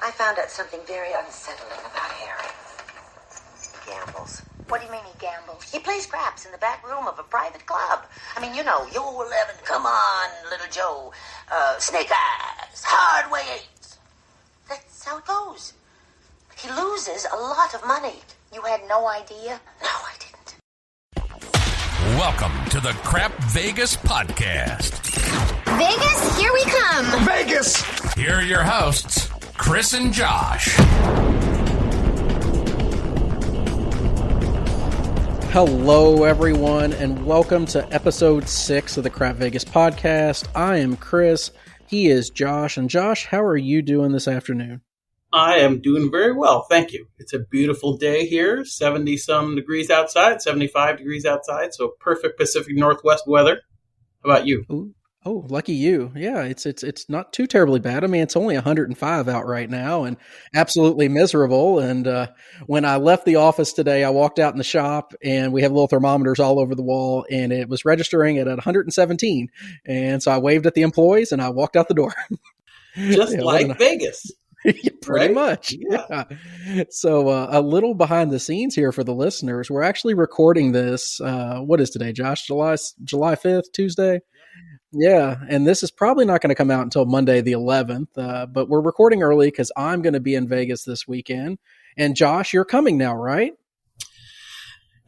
I found out something very unsettling about Harry. He gambles. What do you mean he gambles? He plays craps in the back room of a private club. I mean, you know, you 11, come on, little Joe. Snake eyes, hard way 8. That's how it goes. He loses a lot of money. You had no idea? No, I didn't. Welcome to the CrapVegas podcast. Vegas, here we come. Vegas! Here are your hosts, Chris and Josh. Hello, everyone, and welcome to episode 6 of the CrapVegas podcast. I am Chris. He is Josh. And Josh, how are you doing this afternoon? I am doing very well, thank you. It's a beautiful day here, 70-some degrees outside, 75 degrees outside, so perfect Pacific Northwest weather. How about you? Ooh. Oh, lucky you. Yeah, it's not too terribly bad. I mean, it's only 105 out right now and absolutely miserable. And when I left the office today, I walked out in the shop and we have little thermometers all over the wall and it was registering at 117. And so I waved at the employees and I walked out the door. Just like Vegas. Pretty right? much. Yeah. So a little behind the scenes here for the listeners. We're actually recording this. What is today, Josh? July 5th, Tuesday? Yeah, and this is probably not going to come out until Monday the 11th, but we're recording early because I'm going to be in Vegas this weekend. And Josh, you're coming now, right?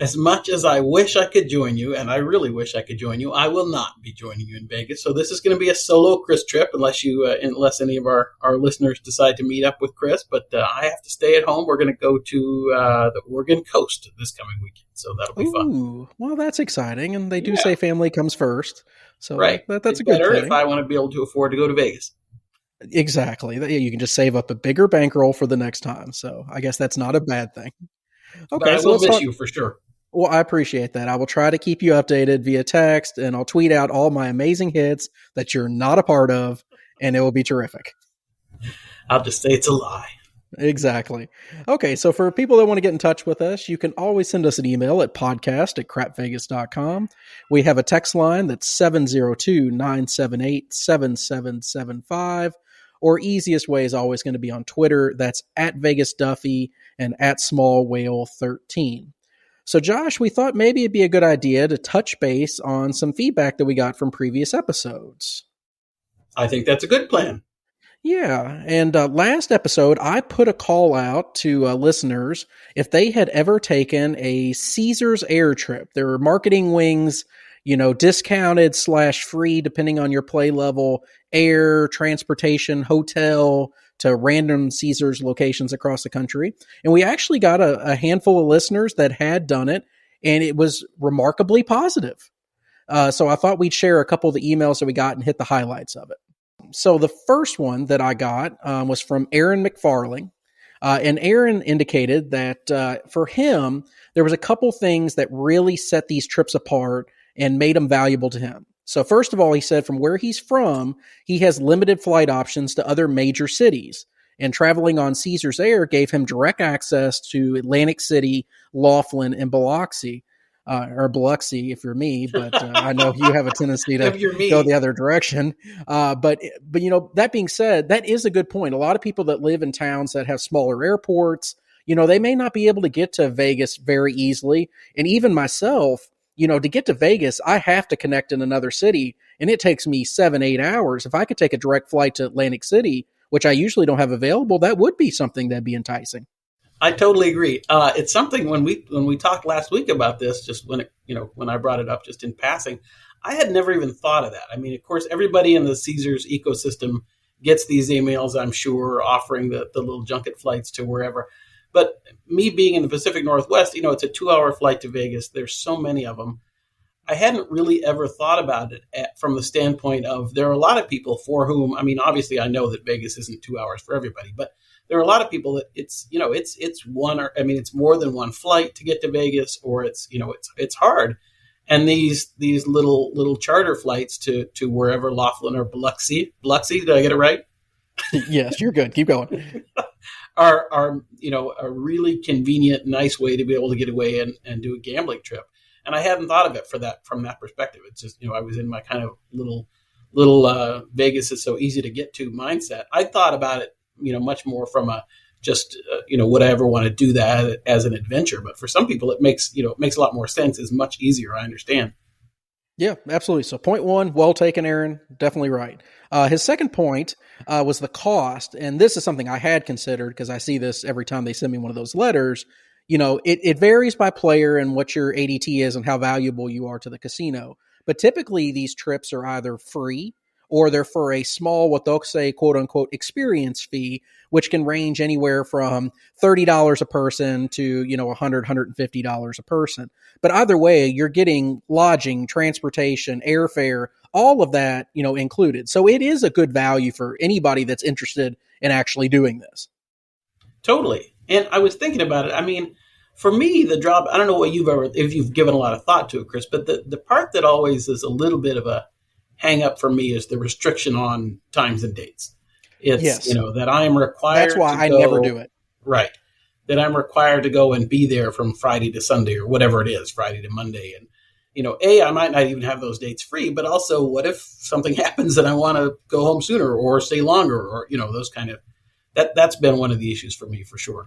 As much as I wish I could join you, and I really wish I could join you, I will not be joining you in Vegas. So this is going to be a solo Chris trip, unless any of our listeners decide to meet up with Chris. But I have to stay at home. We're going to go to the Oregon coast this coming weekend, so that'll be fun. Well, that's exciting, and they do say family comes first. So right. That's a good thing. If I want to be able to afford to go to Vegas. Exactly. You can just save up a bigger bankroll for the next time. So I guess that's not a bad thing. Okay, but I will miss you for sure. Well, I appreciate that. I will try to keep you updated via text, and I'll tweet out all my amazing hits that you're not a part of, and it will be terrific. I'll just say it's a lie. Exactly. Okay, so for people that want to get in touch with us, you can always send us an email at podcast@crapvegas.com. We have a text line that's 702-978-7775, or easiest way is always going to be on Twitter. That's @VegasDuffy and @SmallWhale13. So, Josh, we thought maybe it'd be a good idea to touch base on some feedback that we got from previous episodes. I think that's a good plan. Yeah, and last episode, I put a call out to listeners if they had ever taken a Caesars air trip. There were marketing wings, discounted / free, depending on your play level, air, transportation, hotel, to random Caesars locations across the country. And we actually got a handful of listeners that had done it, and it was remarkably positive. So I thought we'd share a couple of the emails that we got and hit the highlights of it. So the first one that I got was from Aaron McFarling. And Aaron indicated that for him, there was a couple things that really set these trips apart and made them valuable to him. So first of all, he said from where he's from, he has limited flight options to other major cities. And traveling on Caesars Air gave him direct access to Atlantic City, Laughlin, and Biloxi. Or Biloxi, if you're me, but I know you have a tendency to go the other direction. But that being said, that is a good point. A lot of people that live in towns that have smaller airports, they may not be able to get to Vegas very easily. And even myself, to get to Vegas, I have to connect in another city, and it takes me 7-8 hours. If I could take a direct flight to Atlantic City, which I usually don't have available, that would be something that'd be enticing. I totally agree. It's something when we talked last week about this, just when I brought it up just in passing, I had never even thought of that. I mean, of course, everybody in the Caesars ecosystem gets these emails, I'm sure, offering the little junket flights to wherever. But me being in the Pacific Northwest, it's a 2-hour flight to Vegas. There's so many of them. I hadn't really ever thought about it from the standpoint of there are a lot of people for whom, I mean, obviously I know that Vegas isn't 2 hours for everybody, but there are a lot of people that it's more than one flight to get to Vegas, or it's hard. And these little charter flights to wherever, Laughlin or Biloxi, did I get it right? Yes, you're good. Keep going. are a really convenient, nice way to be able to get away and do a gambling trip. And I hadn't thought of it from that perspective. It's just, I was in my kind of little Vegas is so easy to get to mindset. I thought about it much more from a just, would I ever want to do that as an adventure? But for some people, it makes a lot more sense. It's much easier. I understand. Yeah, absolutely. So point one, well taken, Aaron. Definitely right. His second point was the cost. And this is something I had considered because I see this every time they send me one of those letters. It varies by player and what your ADT is and how valuable you are to the casino. But typically these trips are either free or they're for a small, what they'll say, quote unquote, experience fee, which can range anywhere from $30 a person to, $100, $150 a person. But either way, you're getting lodging, transportation, airfare, all of that, included. So it is a good value for anybody that's interested in actually doing this. Totally. And I was thinking about it. I mean, for me, the job, I don't know if you've given a lot of thought to it, Chris, but the part that always is a little bit of a hang up for me is the restriction on times and dates. It's, yes. That I am required That's why I never do it. Right. That I'm required to go and be there from Friday to Sunday or whatever it is, Friday to Monday. And, I might not even have those dates free, but also what if something happens and I want to go home sooner or stay longer or, those kind of, that's been one of the issues for me for sure.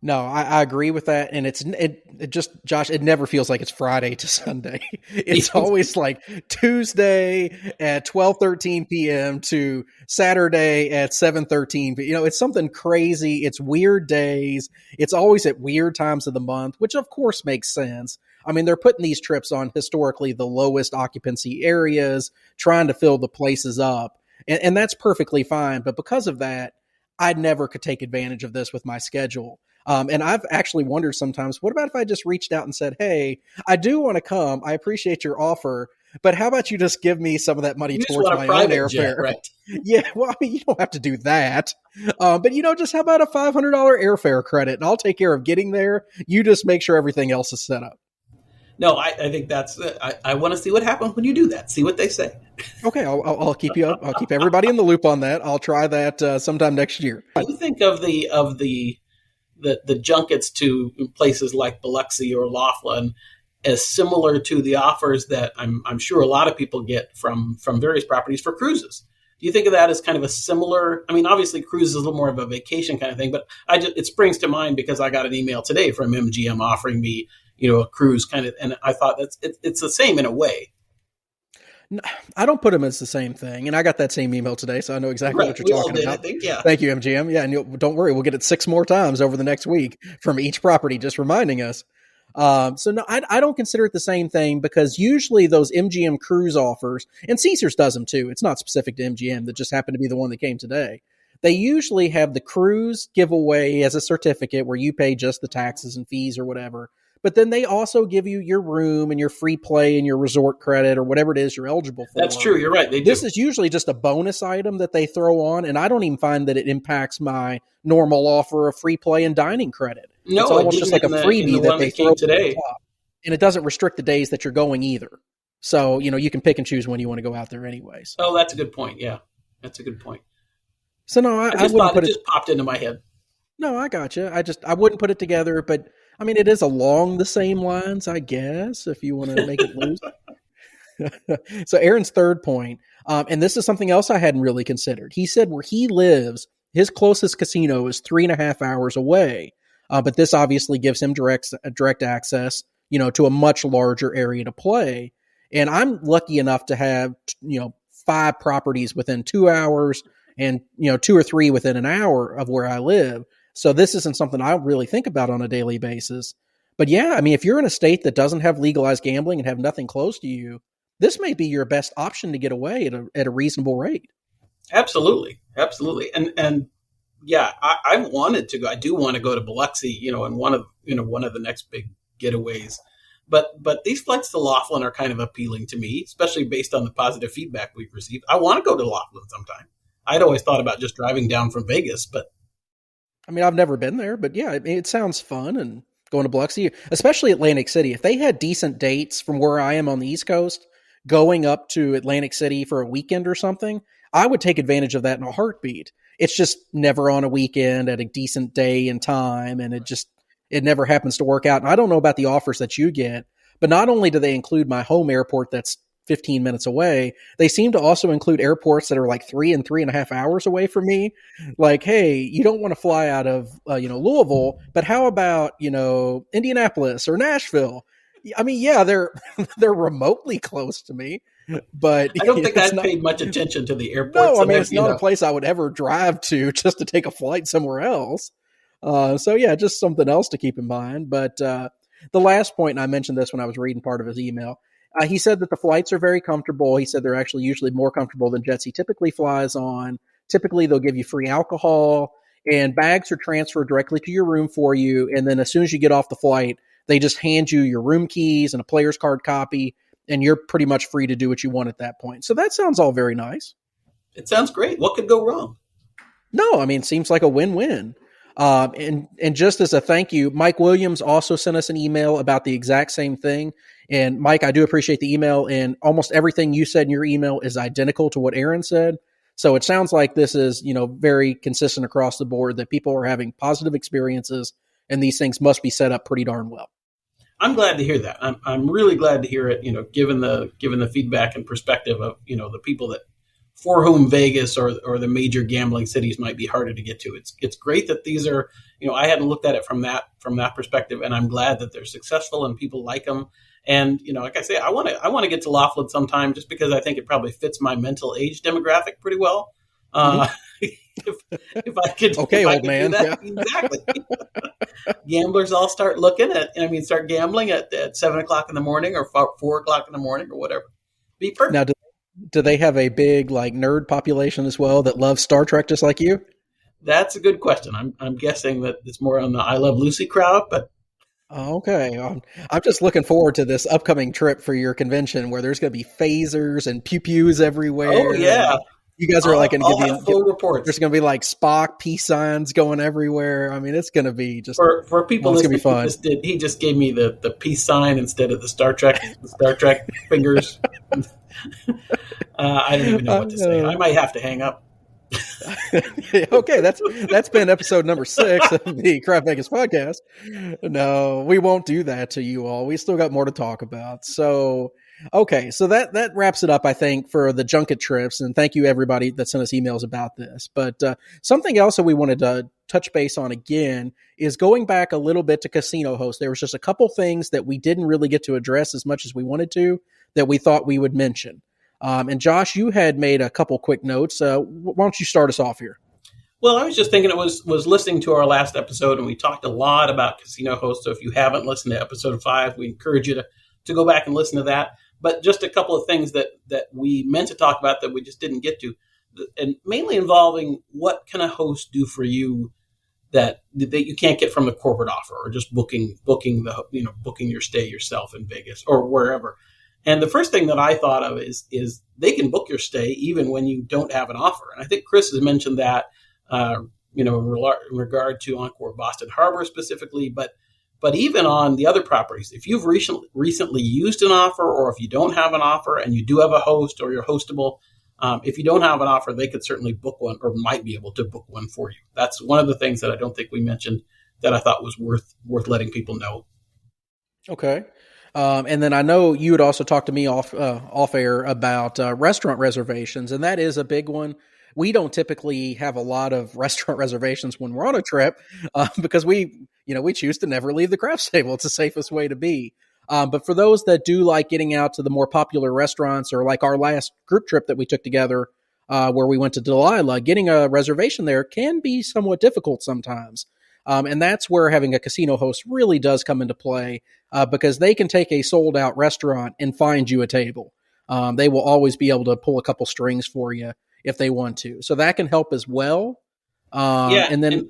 No, I agree with that. And it just, Josh, it never feels like it's Friday to Sunday. It's always like Tuesday at 12:13 p.m. to Saturday at 7:13. It's something crazy. It's weird days. It's always at weird times of the month, which of course makes sense. I mean, they're putting these trips on historically the lowest occupancy areas, trying to fill the places up. And that's perfectly fine. But because of that, I never could take advantage of this with my schedule. And I've actually wondered sometimes, what about if I just reached out and said, hey, I do want to come. I appreciate your offer, but how about you just give me some of that money towards my own airfare? Jet, right? Yeah, well, I mean, you don't have to do that. But, just how about a $500 airfare credit? And I'll take care of getting there. You just make sure everything else is set up. No, I think that's, I want to see what happens when you do that. See what they say. Okay, I'll keep you up. I'll keep everybody in the loop on that. I'll try that sometime next year. Do you think of the junkets to places like Biloxi or Laughlin as similar to the offers that I'm sure a lot of people get from various properties for cruises? Do you think of that as kind of a similar? I mean, obviously, cruise is a little more of a vacation kind of thing, but it springs to mind because I got an email today from MGM offering me, a cruise kind of, and I thought it's the same in a way. No, I don't put them as the same thing, and I got that same email today, so I know exactly what you're talking about. I think, yeah. Thank you, MGM. Yeah, and don't worry, we'll get it 6 more times over the next week from each property, just reminding us. So no, I don't consider it the same thing because usually those MGM cruise offers, and Caesars does them too. It's not specific to MGM. That just happened to be the one that came today. They usually have the cruise giveaway as a certificate where you pay just the taxes and fees or whatever. But then they also give you your room and your free play and your resort credit or whatever it is you're eligible for. That's true. You're right. This is usually just a bonus item that they throw on, and I don't even find that it impacts my normal offer of free play and dining credit. No, it's almost just like a freebie that they throw today. And it doesn't restrict the days that you're going either. So, you can pick and choose when you want to go out there anyways. Oh, that's a good point. Yeah, that's a good point. So, no, I wouldn't put it. Just popped into my head. No, I got you. I wouldn't put it together, but I mean, it is along the same lines, I guess, if you want to make it loose. So Aaron's third point, and this is something else I hadn't really considered. He said where he lives, his closest casino is 3.5 hours away. But this obviously gives him direct access, to a much larger area to play. And I'm lucky enough to have, 5 properties within 2 hours and, 2 or 3 within an hour of where I live. So this isn't something I really think about on a daily basis. But yeah, I mean, if you're in a state that doesn't have legalized gambling and have nothing close to you, this may be your best option to get away at a reasonable rate. Absolutely. Absolutely. And yeah, I wanted to go. I do want to go to Biloxi, in one of the next big getaways. But these flights to Laughlin are kind of appealing to me, especially based on the positive feedback we've received. I want to go to Laughlin sometime. I'd always thought about just driving down from Vegas, but I mean, I've never been there, but yeah, it sounds fun. And going to Biloxi, especially Atlantic City, if they had decent dates from where I am on the East Coast, going up to Atlantic City for a weekend or something, I would take advantage of that in a heartbeat. It's just never on a weekend at a decent day and time, and it never happens to work out. And I don't know about the offers that you get, but not only do they include my home airport that's 15 minutes away. They seem to also include airports that are like 3 and 3.5 hours away from me. Like, hey, you don't want to fly out of, Louisville, but how about, Indianapolis or Nashville? I mean, yeah, they're remotely close to me, but I don't think I paid much attention to the airport. No, I mean, it's not a place I would ever drive to just to take a flight somewhere else. So yeah, just something else to keep in mind. But the last point, and I mentioned this when I was reading part of his email, he said that the flights are very comfortable. He said they're actually usually more comfortable than jets he typically flies on. Typically, they'll give you free alcohol, and bags are transferred directly to your room for you. And then as soon as you get off the flight, they just hand you your room keys and a player's card copy, and you're pretty much free to do what you want at that point. So that sounds all very nice. It sounds great. What could go wrong? No, I mean, it seems like a win-win. And just as a thank you, Mike Williams also sent us an email about the exact same thing. And Mike, I do appreciate the email, and almost everything you said in your email is identical to what Aaron said. So it sounds like this is, very consistent across the board, that people are having positive experiences, and these things must be set up pretty darn well. I'm glad to hear that. I'm really glad to hear it, given the feedback and perspective of, the people that for whom Vegas or the major gambling cities might be harder to get to. It's great that these are, I hadn't looked at it from that perspective, and I'm glad that they're successful and people like them. And, like I say, I want to get to Laughlin sometime, just because I think it probably fits my mental age demographic pretty well. If I could, okay, old man, yeah. Exactly. Gamblers all start gambling at 7:00 in the morning or 4:00 in the morning or whatever. Be perfect. Now, do they have a big nerd population as well that loves Star Trek just like you? That's a good question. I'm guessing that it's more on the I Love Lucy crowd, but. Okay. I'm just looking forward to this upcoming trip for your convention, where there's going to be phasers and pew-pews everywhere. Oh, yeah. You guys are going to give full reports. There's going to be Spock peace signs going everywhere. I mean, it's going to be just for people. It's going to be fun. He just gave me the peace sign instead of the Star Trek fingers. I don't even know what to say. I might have to hang up. Okay, that's been episode number 6 of the CrapVegas podcast. No, we won't do that to you all. We still got more to talk about. So, okay, so that wraps it up, I think, for the junket trips. And thank you, everybody that sent us emails about this. But something else that we wanted to touch base on again is going back a little bit to casino hosts. There was just a couple things that we didn't really get to address as much as we wanted to, that we thought we would mention. And Josh, you had made a couple quick notes. Why don't you start us off here? Well, I was just thinking, it was listening to our last episode, and we talked a lot about casino hosts. So if you haven't listened to episode 5, we encourage you to go back and listen to that. But just a couple of things that we meant to talk about that we just didn't get to, and mainly involving what can a host do for you that you can't get from the corporate offer, or just booking your stay yourself in Vegas or wherever. And the first thing that I thought of is they can book your stay even when you don't have an offer. And I think Chris has mentioned that, in regard to Encore Boston Harbor specifically, but even on the other properties, if you've recently used an offer, or if you don't have an offer and you do have a host or you're hostable, if you don't have an offer, they could certainly book one, or might be able to book one for you. That's one of the things that I don't think we mentioned that I thought was worth letting people know. Okay. And then I know you had also talked to me off air about restaurant reservations, and that is a big one. We don't typically have a lot of restaurant reservations when we're on a trip, because we choose to never leave the craps table. It's the safest way to be. But for those that do like getting out to the more popular restaurants, or like our last group trip that we took together, where we went to Delilah, getting a reservation there can be somewhat difficult sometimes. And that's where having a casino host really does come into play, because they can take a sold out restaurant and find you a table. They will always be able to pull a couple strings for you if they want to. So that can help as well. And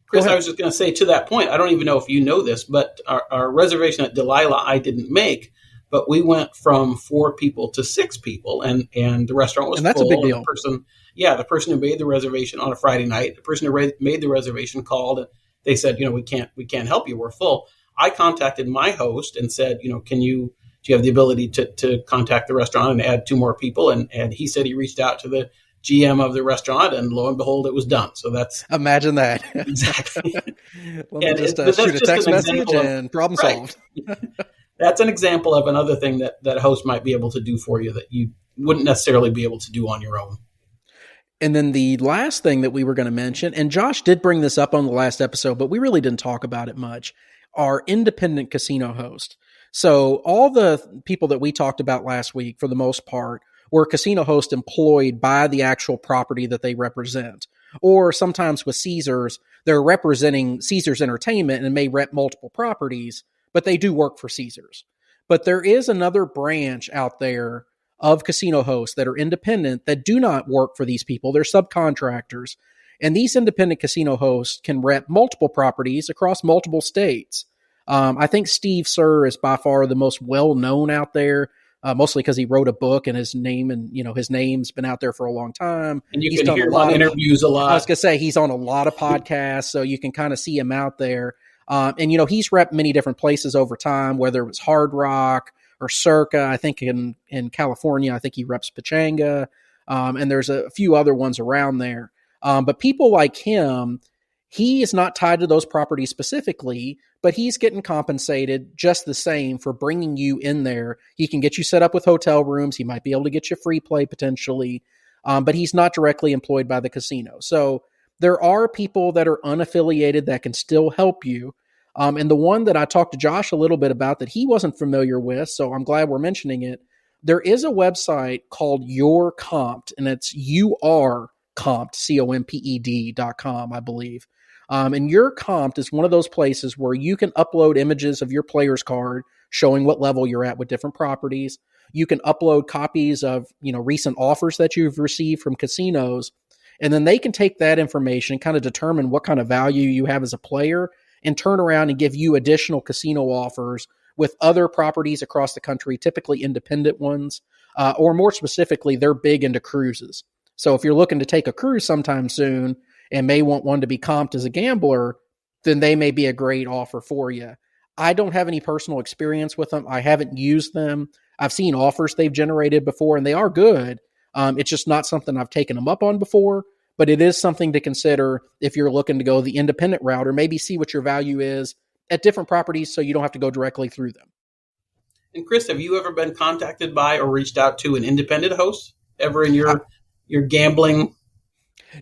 Chris, I was just going to say, to that point, I don't even know if you know this, but our reservation at Delilah I didn't make, but we went from 4 people to 6 people, and the restaurant was full. And that's a big deal. The person who made the reservation on a Friday night, the person who made the reservation called, and they said, we can't help you, we're full. I contacted my host and said, do you have the ability to contact the restaurant and add 2 more people? And he said he reached out to the GM of the restaurant, and lo and behold, it was done. So that's... Imagine that. Exactly. Let me just shoot a text message and problem solved. that's an example of another thing that a host might be able to do for you that you wouldn't necessarily be able to do on your own. And then the last thing that we were going to mention, and Josh did bring this up on the last episode, but we really didn't talk about it much, are independent casino hosts. So all the people that we talked about last week, for the most part, were casino hosts employed by the actual property that they represent. Or sometimes with Caesars, they're representing Caesars Entertainment and may rep multiple properties, but they do work for Caesars. But there is another branch out there of casino hosts that are independent that do not work for these people. They're subcontractors. And these independent casino hosts can rep multiple properties across multiple states. I think Steve Sir is by far the most well-known out there, mostly because he wrote a book and his name's been out there for a long time. And you can hear him on interviews a lot. I was going to say, he's on a lot of podcasts, so you can kind of see him out there. And he's repped many different places over time, whether it was Hard Rock or Circa. I think in California, I think he reps Pachanga. And there's a few other ones around there. But people like him, he is not tied to those properties specifically, but he's getting compensated just the same for bringing you in there. He can get you set up with hotel rooms. He might be able to get you free play potentially, but he's not directly employed by the casino. So there are people that are unaffiliated that can still help you. And the one that I talked to Josh a little bit about that he wasn't familiar with, so I'm glad we're mentioning it. There is a website called Your Comped, and it's URComped, COMPED.com, I believe. And Your Comped is one of those places where you can upload images of your player's card showing what level you're at with different properties. You can upload copies of, recent offers that you've received from casinos, and then they can take that information and kind of determine what kind of value you have as a player and turn around and give you additional casino offers with other properties across the country, typically independent ones, or more specifically, they're big into cruises. So if you're looking to take a cruise sometime soon and may want one to be comped as a gambler, then they may be a great offer for you. I don't have any personal experience with them. I haven't used them. I've seen offers they've generated before, and they are good. It's just not something I've taken them up on before, but it is something to consider if you're looking to go the independent route or maybe see what your value is at different properties so you don't have to go directly through them. And Chris, have you ever been contacted by or reached out to an independent host ever in your gambling?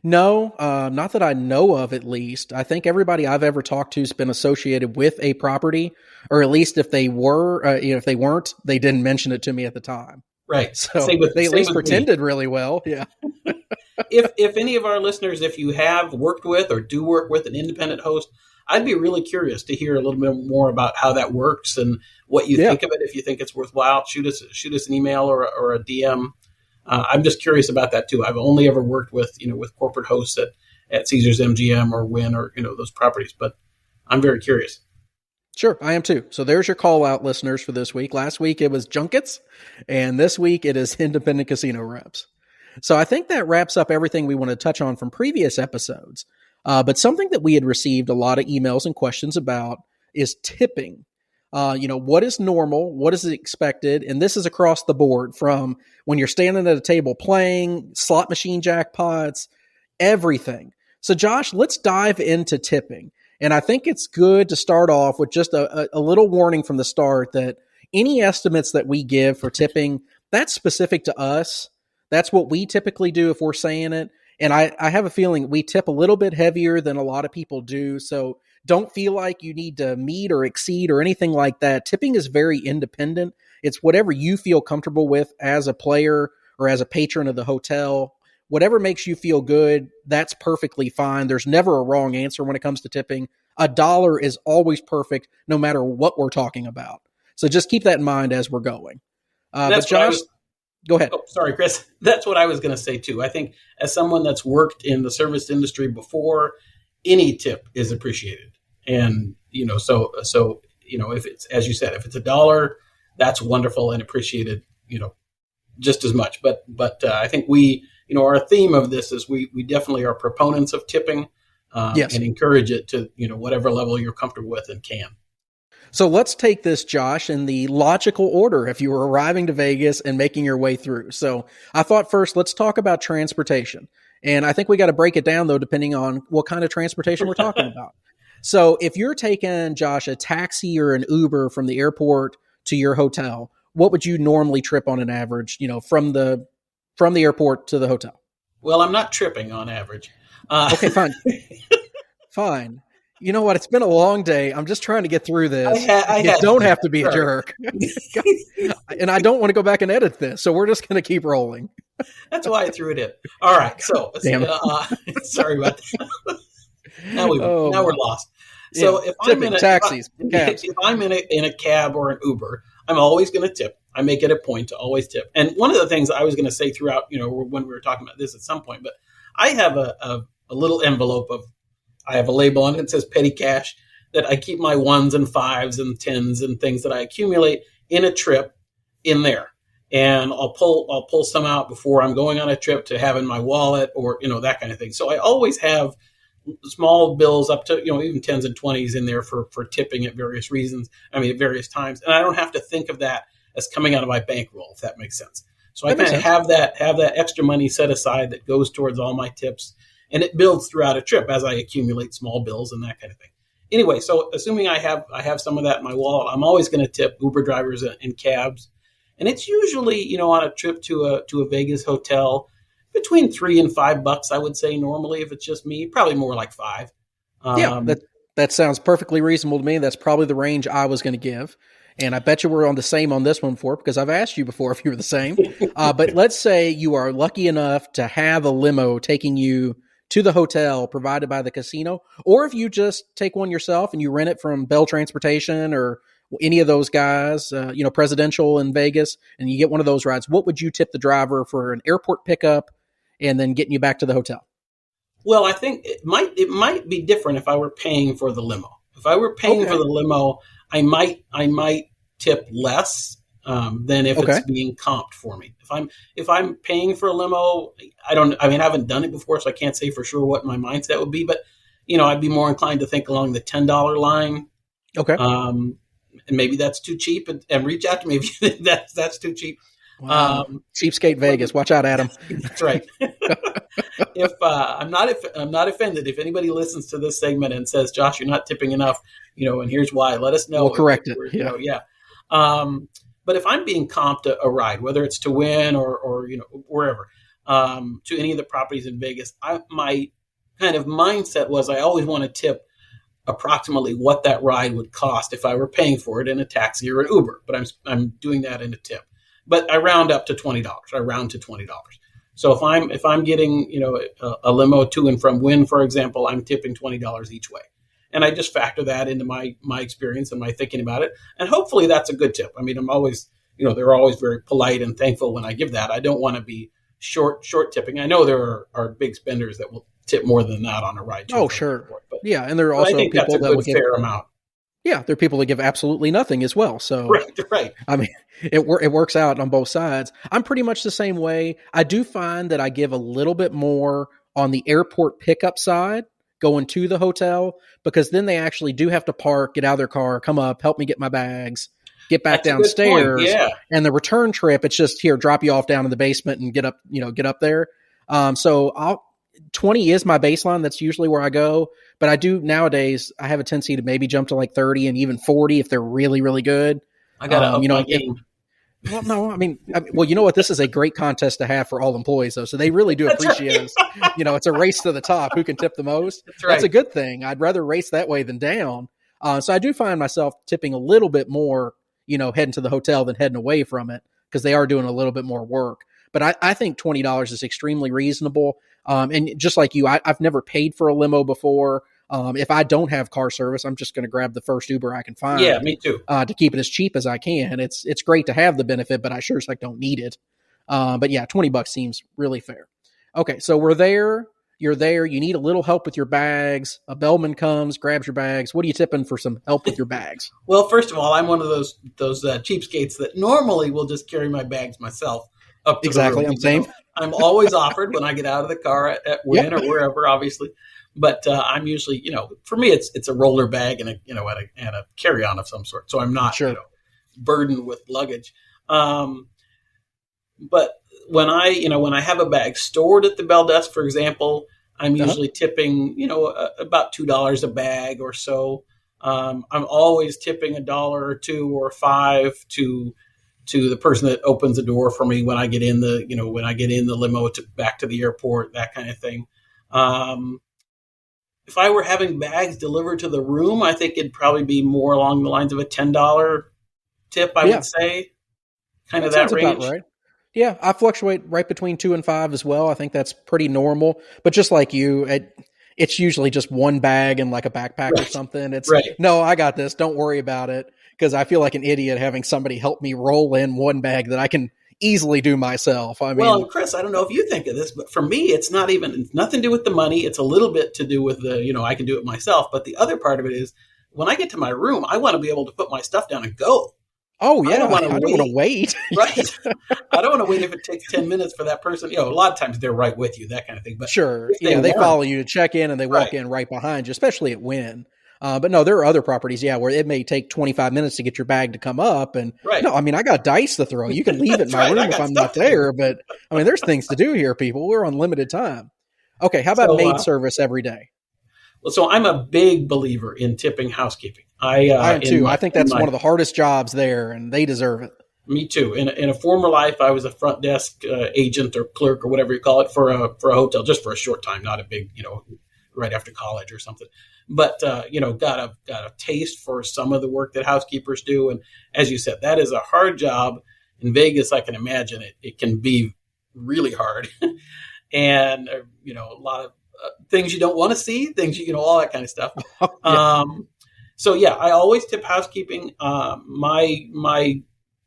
No, not that I know of, at least. I think everybody I've ever talked to has been associated with a property, or at least if they were, if they weren't, they didn't mention it to me at the time. Right. So they at least pretended really well. Yeah. If any of our listeners, if you have worked with or do work with an independent host, I'd be really curious to hear a little bit more about how that works and what you think of it. If you think it's worthwhile, shoot us an email or a DM. I'm just curious about that too. I've only ever worked with corporate hosts at Caesars MGM or Wynn or those properties, but I'm very curious. Sure, I am too. So there's your call out, listeners, for this week. Last week it was junkets, and this week it is independent casino reps. So I think that wraps up everything we want to touch on from previous episodes. But something that we had received a lot of emails and questions about is tipping. What is normal? What is expected? And this is across the board, from when you're standing at a table playing, slot machine jackpots, everything. So Josh, let's dive into tipping. And I think it's good to start off with just a little warning from the start that any estimates that we give for tipping, that's specific to us. That's what we typically do if we're saying it. And I have a feeling we tip a little bit heavier than a lot of people do. So don't feel like you need to meet or exceed or anything like that. Tipping is very independent. It's whatever you feel comfortable with as a player or as a patron of the hotel. Whatever makes you feel good, that's perfectly fine. There's never a wrong answer when it comes to tipping. $1 is always perfect, no matter what we're talking about. So just keep that in mind as we're going. But Josh, go ahead. Oh, sorry, Chris. That's what I was going to say too. I think as someone that's worked in the service industry before, any tip is appreciated. And, so if it's, as you said, if it's $1, that's wonderful and appreciated, just as much. But I think our theme of this is we definitely are proponents of tipping yes, and encourage it to, whatever level you're comfortable with and can. So let's take this, Josh, in the logical order if you were arriving to Vegas and making your way through. So I thought first, let's talk about transportation. And I think we got to break it down, though, depending on what kind of transportation we're talking about. So if you're taking, Josh, a taxi or an Uber from the airport to your hotel, what would you normally trip on an average, from the airport to the hotel? Well, I'm not tripping on average. Okay, fine. Fine. You know what? It's been a long day. I'm just trying to get through this. You don't have to be a jerk. And I don't want to go back and edit this, so we're just going to keep rolling. That's why I threw it in. All right. So, sorry about that. Now we're lost. So if I'm in a cab or an Uber, I'm always going to tip. I make it a point to always tip. And one of the things I was going to say throughout, when we were talking about this at some point, but I have a little envelope I have a label on it that says petty cash that I keep my 1s and 5s and 10s and things that I accumulate in a trip in there. And I'll pull some out before I'm going on a trip to have in my wallet or, that kind of thing. So I always have small bills up to, even 10s and 20s in there for tipping at various reasons. At various times. And I don't have to think of that as coming out of my bankroll, if that makes sense. So I kind of have that extra money set aside that goes towards all my tips. And it builds throughout a trip as I accumulate small bills and that kind of thing. Anyway, so assuming I have some of that in my wallet, I'm always going to tip Uber drivers and cabs. And it's usually, on a trip to a Vegas hotel, between $3 and $5, I would say normally. If it's just me, probably more like $5. That sounds perfectly reasonable to me. That's probably the range I was going to give. And I bet you we're on the same on this one because I've asked you before if you were the same. But let's say you are lucky enough to have a limo taking you to the hotel provided by the casino, or if you just take one yourself and you rent it from Bell Transportation or any of those guys, Presidential in Vegas, and you get one of those rides, what would you tip the driver for an airport pickup and then getting you back to the hotel? Well, I think it might be different if I were paying for the limo. If I were paying for the limo, I might tip less than if it's being comped for me. If I'm paying for a limo, I haven't done it before, so I can't say for sure what my mindset would be. But I'd be more inclined to think along the $10 line. Okay. And maybe that's too cheap, and reach out to me if that's too cheap. Wow. Cheapskate Vegas. Watch out, Adam. That's right. If I'm not offended if anybody listens to this segment and says, "Josh, you're not tipping enough," and here's why. Let us know. We'll correct it. But if I'm being comped a ride, whether it's to Wynn or wherever, to any of the properties in Vegas, my kind of mindset was I always want to tip approximately what that ride would cost if I were paying for it in a taxi or an Uber. But I'm doing that in a tip. But I round up to $20. I round to $20. So if I'm getting a limo to and from Wynn, for example, I'm tipping $20 each way. And I just factor that into my experience and my thinking about it. And hopefully that's a good tip. I'm always, they're always very polite and thankful when I give that. I don't want to be short tipping. I know there are big spenders that will tip more than that on a ride. Oh, sure. But and there are also people that's a that good, will give fair amount. Yeah, there are people that give absolutely nothing as well. So right. It works out on both sides. I'm pretty much the same way. I do find that I give a little bit more on the airport pickup side going to the hotel, because then they actually do have to park, get out of their car, come up, help me get my bags, get back downstairs. Yeah. And the return trip, it's just here, drop you off down in the basement and get up there. So 20 is my baseline. That's usually where I go. But I do nowadays, I have a tendency to maybe jump to like 30 and even 40 if they're really, really good. I got to up my game. Well, no, you know what? This is a great contest to have for all employees, though. So they really do appreciate us. It's a race to the top. Who can tip the most? That's a good thing. I'd rather race that way than down. So I do find myself tipping a little bit more, heading to the hotel than heading away from it, because they are doing a little bit more work. But I think $20 is extremely reasonable. And just like you, I've never paid for a limo before. If I don't have car service, I'm just going to grab the first Uber I can find. Yeah, me too. To keep it as cheap as I can. It's great to have the benefit, but I sure as heck don't need it. But yeah, $20 seems really fair. Okay, so we're there. You're there. You need a little help with your bags. A bellman comes, grabs your bags. What are you tipping for some help with your bags? Well, first of all, I'm one of those cheapskates that normally will just carry my bags myself up to the room. I'm same. I'm always offered when I get out of the car at Wynn or wherever, obviously. But I'm usually, for me, it's a roller bag and a carry-on of some sort. So I'm not burdened with luggage. But when I have a bag stored at the bell desk, for example, I'm usually tipping, about $2 a bag or so. I'm always tipping $1 or $2 or $5 to the person that opens the door for me when I get in the limo back to the airport, that kind of thing. If I were having bags delivered to the room, I think it'd probably be more along the lines of a $10 tip, I would say. Kind of that range. About right. Yeah, I fluctuate right between 2 and 5 as well. I think that's pretty normal. But just like you, it's usually just one bag and like a backpack or something. It's no, I got this. Don't worry about it. Because I feel like an idiot having somebody help me roll in one bag that I can easily do myself. I mean, well, Chris, I don't know if you think of this, but for me, it's nothing to do with the money. It's a little bit to do with I can do it myself. But the other part of it is when I get to my room, I want to be able to put my stuff down and go. Oh, yeah. I don't want to wait. Right. I don't want to wait if it takes 10 minutes for that person. A lot of times they're right with you, that kind of thing. But sure. They follow you to check in and they walk in right behind you, especially at Wynn. But no, there are other properties, where it may take 25 minutes to get your bag to come up. And no, I mean, I got dice to throw. You can leave it in my room if I'm not there. But I mean, there's things to do here, people. We're on limited time. Okay. How about maid service every day? Well, so I'm a big believer in tipping housekeeping. I am too. I think that's one of the hardest jobs there, and they deserve it. Me too. In a former life, I was a front desk agent or clerk or whatever you call it for a hotel, just for a short time, not a big, right after college or something. But got a taste for some of the work that housekeepers do, and as you said, that is a hard job. In Vegas, I can imagine it can be really hard, and a lot of things you don't want to see, things all that kind of stuff. So I always tip housekeeping. My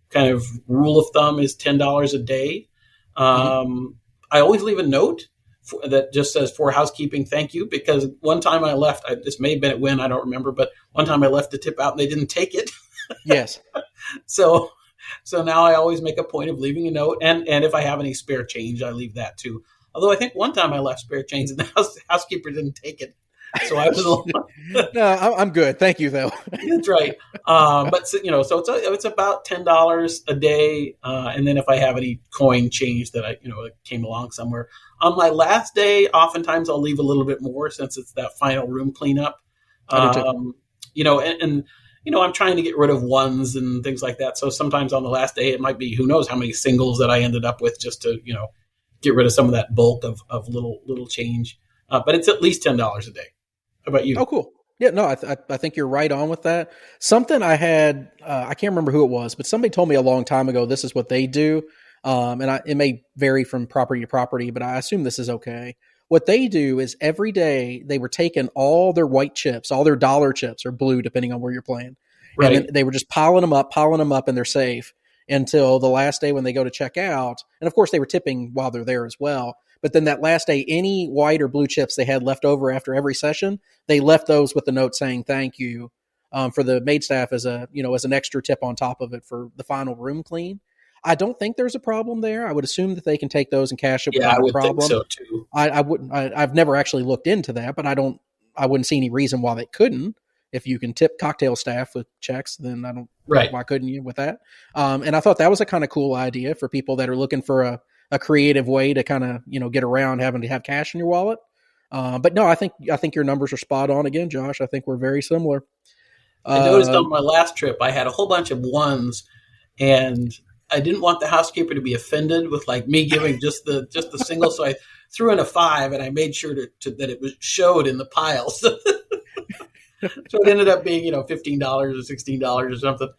kind of rule of thumb is $10 a day. I always leave a note that just says for housekeeping, thank you. Because one time I left, this may have been at Wynn, I don't remember, but one time I left the tip out and they didn't take it. Yes. So now I always make a point of leaving a note, and if I have any spare change, I leave that too. Although I think one time I left spare change and the housekeeper didn't take it. So I was no, I'm good. Thank you, though. That's right. But so it's about $10 a day, and then if I have any coin change that came along somewhere on my last day, oftentimes I'll leave a little bit more since it's that final room cleanup. I'm trying to get rid of ones and things like that. So sometimes on the last day, it might be who knows how many singles that I ended up with just to get rid of some of that bulk of little change. But it's at least $10 a day. How about you? Oh, cool. Yeah, no, I think you're right on with that. Something I had, I can't remember who it was, but somebody told me a long time ago, this is what they do. It may vary from property to property, but I assume this is okay. What they do is every day they were taking all their white chips, all their dollar chips or blue, depending on where you're playing. Right. And then they were just piling them up in their safe until the last day when they go to check out. And of course they were tipping while they're there as well. But then that last day, any white or blue chips they had left over after every session, they left those with a note saying thank you for the maid staff as an extra tip on top of it for the final room clean. I don't think there's a problem there. I would assume that they can take those and cash it without a problem. Think so too. I've never actually looked into that, but I wouldn't see any reason why they couldn't. If you can tip cocktail staff with checks, then I don't. Right. Why couldn't you with that? And I thought that was a kind of cool idea for people that are looking for a creative way to kind of, get around having to have cash in your wallet. But no, I think your numbers are spot on again, Josh. I think we're very similar. I noticed on my last trip, I had a whole bunch of ones, and I didn't want the housekeeper to be offended with like me giving just the single. So I threw in a 5 and I made sure that it showed in the piles. So it ended up being, $15 or $16 or something.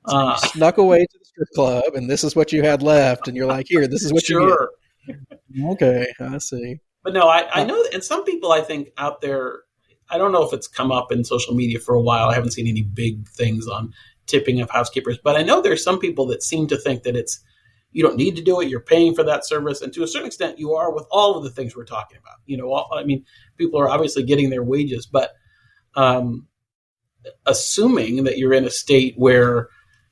So you snuck away to the strip club, and this is what you had left, and you're like, "Here, this is what you get." Okay, I see. But no, I know, and some people I think out there, I don't know if it's come up in social media for a while. I haven't seen any big things on tipping of housekeepers, but I know there's some people that seem to think that you don't need to do it. You're paying for that service, and to a certain extent, you are with all of the things we're talking about. People are obviously getting their wages, but assuming that you're in a state where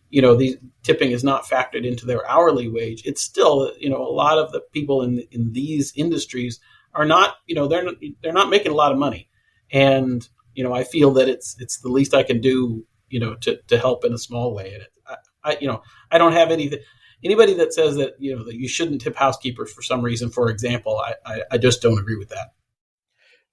the tipping is not factored into their hourly wage, it's still, a lot of the people in these industries are not, they're not making a lot of money. And, I feel that it's the least I can do, to help in a small way. And I don't have anybody that says that, that you shouldn't tip housekeepers for some reason, for example, I just don't agree with that.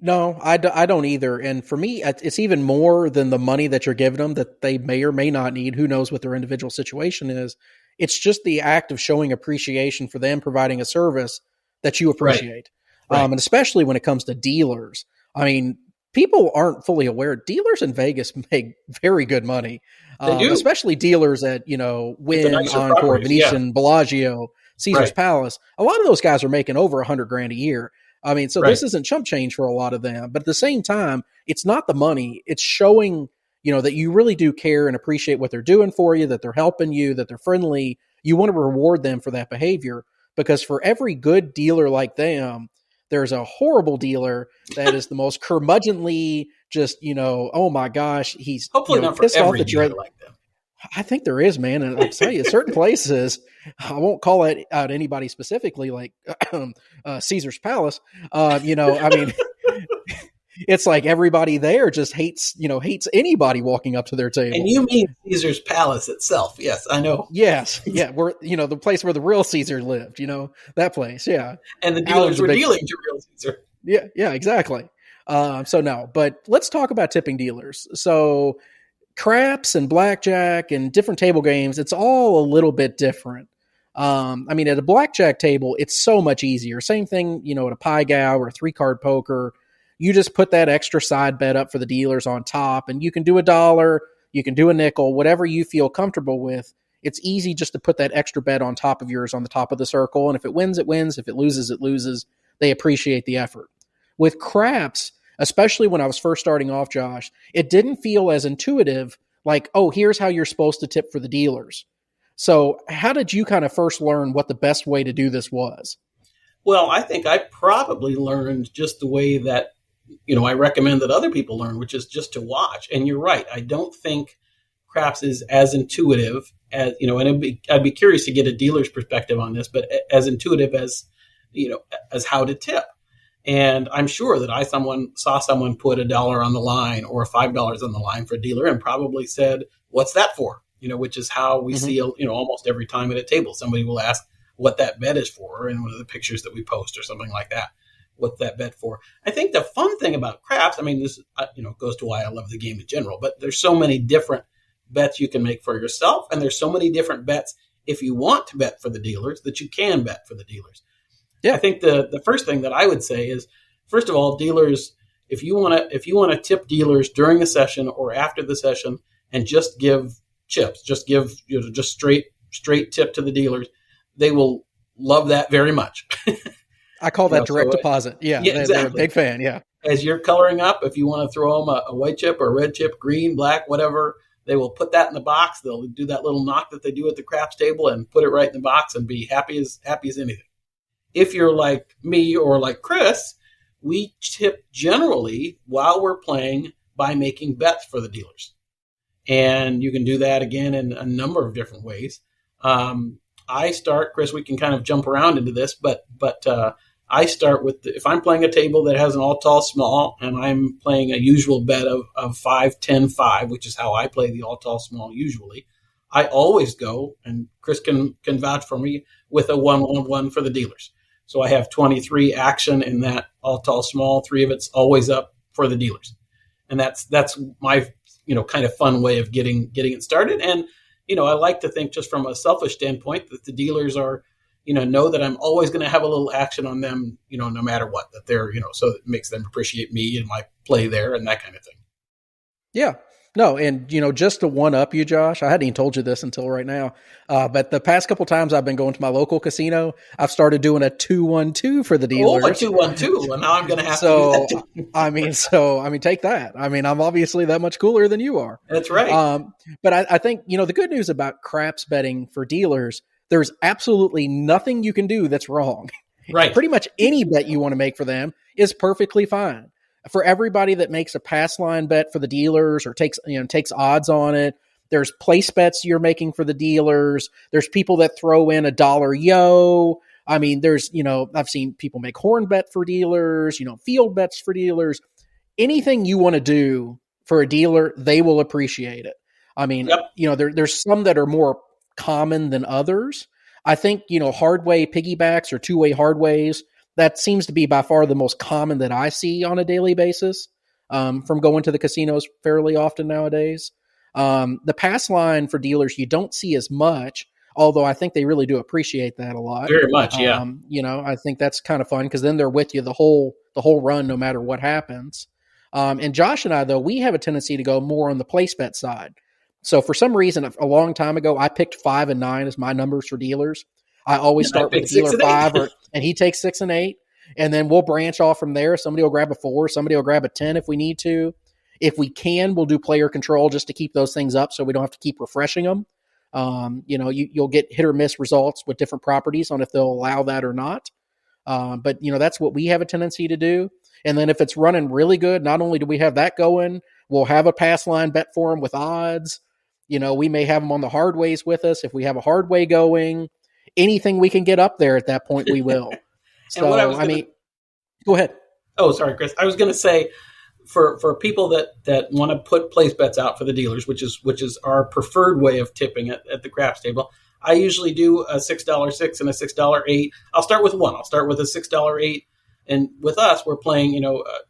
No, I don't either. And for me, it's even more than the money that you're giving them that they may or may not need. Who knows what their individual situation is. It's just the act of showing appreciation for them providing a service that you appreciate. Right. And especially when it comes to dealers. I mean, people aren't fully aware. Dealers in Vegas make very good money. They do. Especially dealers at, Wynn, Encore, properties, Venetian, Bellagio, Caesar's Palace. A lot of those guys are making over $100,000 a year. I mean, so this isn't chump change for a lot of them, but at the same time, it's not the money. It's showing, that you really do care and appreciate what they're doing for you, that they're helping you, that they're friendly. You want to reward them for that behavior, because for every good dealer like them, there's a horrible dealer that is the most curmudgeonly, just, oh my gosh, he's hopefully not for every dealer like them. I think there is, man. And I'll tell you, certain places, I won't call it out anybody specifically, like Caesar's Palace. I mean, it's like everybody there just hates anybody walking up to their table. And you mean Caesar's Palace itself? Yes, I know. Yes, yeah, we're the place where the real Caesar lived. That place, yeah. And the dealers were dealing to real Caesar. Yeah, exactly. So no, but let's talk about tipping dealers. So craps and blackjack and different table games, it's all a little bit different. I mean, at a blackjack table, it's so much easier. Same thing, at a pie gow or a 3-card poker. You just put that extra side bet up for the dealers on top, and you can do $1, you can do a nickel, whatever you feel comfortable with. It's easy just to put that extra bet on top of yours on the top of the circle, and if it wins, it wins. If it loses, it loses. They appreciate the effort. With craps, especially when I was first starting off, Josh, it didn't feel as intuitive, like, oh, here's how you're supposed to tip for the dealers. So how did you kind of first learn what the best way to do this was? Well, I think I probably learned just the way that, I recommend that other people learn, which is just to watch. And you're right. I don't think craps is as intuitive as, and I'd be curious to get a dealer's perspective on this, but as intuitive as, as how to tip. And I'm sure that I saw someone put $1 on the line or $5 on the line for a dealer and probably said, "What's that for?" Which is how we see, almost every time at a table, somebody will ask what that bet is for in one of the pictures that we post or something like that. What's that bet for? I think the fun thing about craps, I mean, this, goes to why I love the game in general, but there's so many different bets you can make for yourself. And there's so many different bets if you want to bet for the dealers that you can bet for the dealers. Yeah, I think the first thing that I would say is, first of all, dealers, if you want to tip dealers during a session or after the session and just give chips, just give just straight tip to the dealers, they will love that very much. I call that direct deposit. Yeah, exactly. They're a big fan. Yeah. As you're coloring up, if you want to throw them a white chip or a red chip, green, black, whatever, they will put that in the box. They'll do that little knock that they do at the craps table and put it right in the box and be happy as anything. If you're like me or like Chris, we tip generally while we're playing by making bets for the dealers. And you can do that again in a number of different ways. I start, Chris, we can kind of jump around into this, but I start with, if I'm playing a table that has an all tall small and I'm playing a usual bet of 5, 10, 5, which is how I play the all tall small usually, I always go, and Chris can vouch for me, with a 1-1-1 for the dealers. So I have 23 action in that all tall small, 3 of it's always up for the dealers. And that's my, kind of fun way of getting it started. And, I like to think, just from a selfish standpoint, that the dealers are, know that I'm always going to have a little action on them, no matter what, that they're, so it makes them appreciate me and my play there and that kind of thing. Yeah. No, and, just to one-up you, Josh, I hadn't even told you this until right now, but the past couple times I've been going to my local casino, I've started doing a 2-1-2 for the dealers. Oh, a 2-1-2. Well, now I'm going to have to do that too. I mean, take that. I mean, I'm obviously that much cooler than you are. That's right. But I think, the good news about craps betting for dealers, there's absolutely nothing you can do that's wrong. Right. Pretty much any bet you want to make for them is perfectly fine. For everybody that makes a pass line bet for the dealers or takes odds on it, there's place bets you're making for the dealers. There's people that throw in $1 yo. I mean, there's, I've seen people make horn bet for dealers, field bets for dealers. Anything you want to do for a dealer, they will appreciate it. I mean, yep. There's some that are more common than others. I think, hard way piggybacks or 2-way hard ways, That seems to be by far the most common that I see on a daily basis from going to the casinos fairly often nowadays. The pass line for dealers, you don't see as much, although I think they really do appreciate that a lot. Very much, yeah. I think that's kind of fun because then they're with you the whole run, no matter what happens. And Josh and I, though, we have a tendency to go more on the place bet side. So for some reason, a long time ago, I picked 5 and 9 as my numbers for dealers. I always start with dealer 5, and he takes 6 and 8, and then we'll branch off from there. Somebody will grab a 4, somebody will grab a 10 if we need to. If we can, we'll do player control just to keep those things up so we don't have to keep refreshing them. You'll get hit or miss results with different properties on if they'll allow that or not. But that's what we have a tendency to do. And then if it's running really good, not only do we have that going, we'll have a pass line bet for them with odds. We may have them on the hard ways with us. If we have a hard way going, anything we can get up there at that point, we will. So, go ahead. Oh, sorry, Chris. I was going to say for people that want to put place bets out for the dealers, which is our preferred way of tipping at the craps table, I usually do a $6 6 and a $6 8. I'll start with one. I'll start with a $6 8. And with us, we're playing,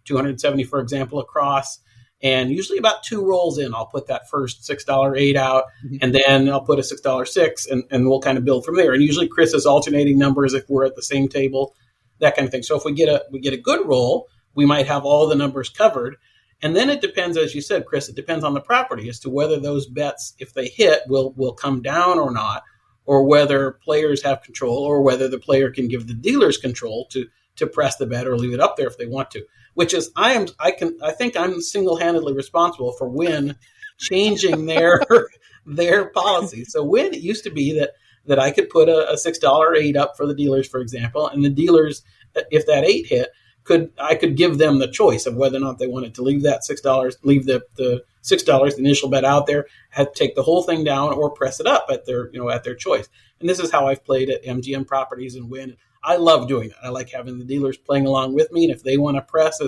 270, for example, across. And usually about 2 rolls in, I'll put that first $6 8 out, and then I'll put a $6 6, and we'll kind of build from there. And usually Chris is alternating numbers if we're at the same table, that kind of thing. So if we get a good roll, we might have all the numbers covered. And then it depends, as you said, Chris, it depends on the property as to whether those bets, if they hit, will come down or not, or whether players have control, or whether the player can give the dealers control to press the bet or leave it up there if they want to. Which is, I think I'm single-handedly responsible for Wynn changing their policy. So Wynn, it used to be that I could put a $6 8 up for the dealers, for example, and the dealers, if that 8 hit, I could give them the choice of whether or not they wanted to leave that $6, leave the $6, the initial bet out there, take the whole thing down, or press it up at their choice. And this is how I've played at MGM Properties and Wynn. I love doing that. I like having the dealers playing along with me, and if they want to press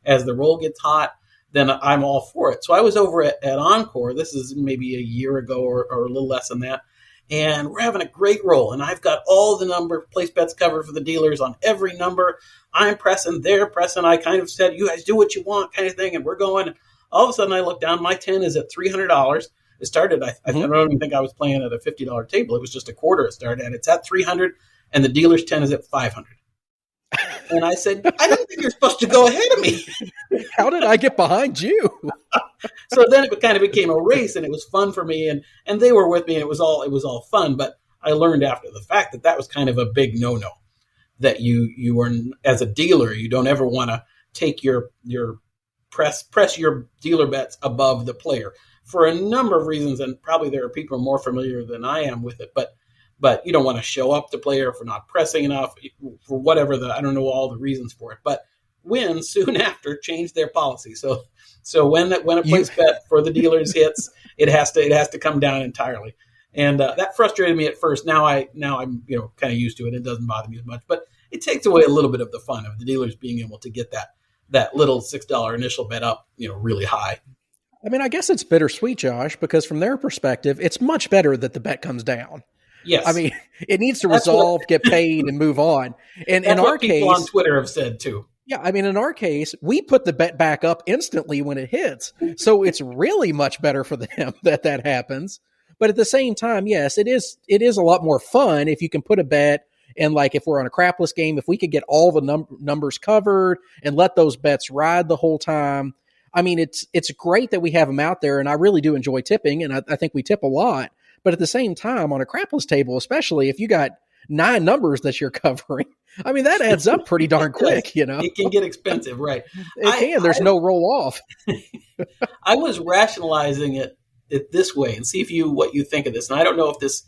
as the roll gets hot, then I'm all for it. So I was over at Encore. This is maybe a year ago or a little less than that, and we're having a great roll. And I've got all the number place bets covered for the dealers on every number. I'm pressing, they're pressing. I kind of said, "You guys do what you want," kind of thing, and we're going. All of a sudden, I look down. My 10 is at $300. It started. I don't even think I was playing at a $50 table. It was just a quarter. It started at. It's at $300. And the dealer's 10 is at $500. And I said, "I don't think you're supposed to go ahead of me." How did I get behind you? So then it kind of became a race, and it was fun for me, and they were with me, and it was all fun. But I learned after the fact that was kind of a big no-no, that you were, as a dealer, you don't ever want to take your press your dealer bets above the player for a number of reasons, and probably there are people more familiar than I am with it, but you don't want to show up the player for not pressing enough, for whatever I don't know all the reasons for it. But Wynn soon after changed their policy. So when a place bet for the dealers hits, it has to come down entirely. And that frustrated me at first. Now I'm kind of used to it. It doesn't bother me as much. But it takes away a little bit of the fun of the dealers being able to get that little $6 initial bet up, really high. I mean, I guess it's bittersweet, Josh, because from their perspective, it's much better that the bet comes down. Yes. I mean, it needs to resolve, get paid, and move on. And in our case, people on Twitter have said too. Yeah, I mean, in our case, we put the bet back up instantly when it hits. So it's really much better for them that happens. But at the same time, yes, it is a lot more fun if you can put a bet, and like if we're on a crapless game, if we could get all the numbers covered and let those bets ride the whole time. I mean, it's great that we have them out there, and I really do enjoy tipping, and I think we tip a lot. But at the same time, on a crapless table, especially if you got 9 numbers that you're covering, I mean, that adds up pretty darn quick, It can get expensive, right? It can. There's no roll off. I was rationalizing it this way, and see what you think of this. And I don't know if this,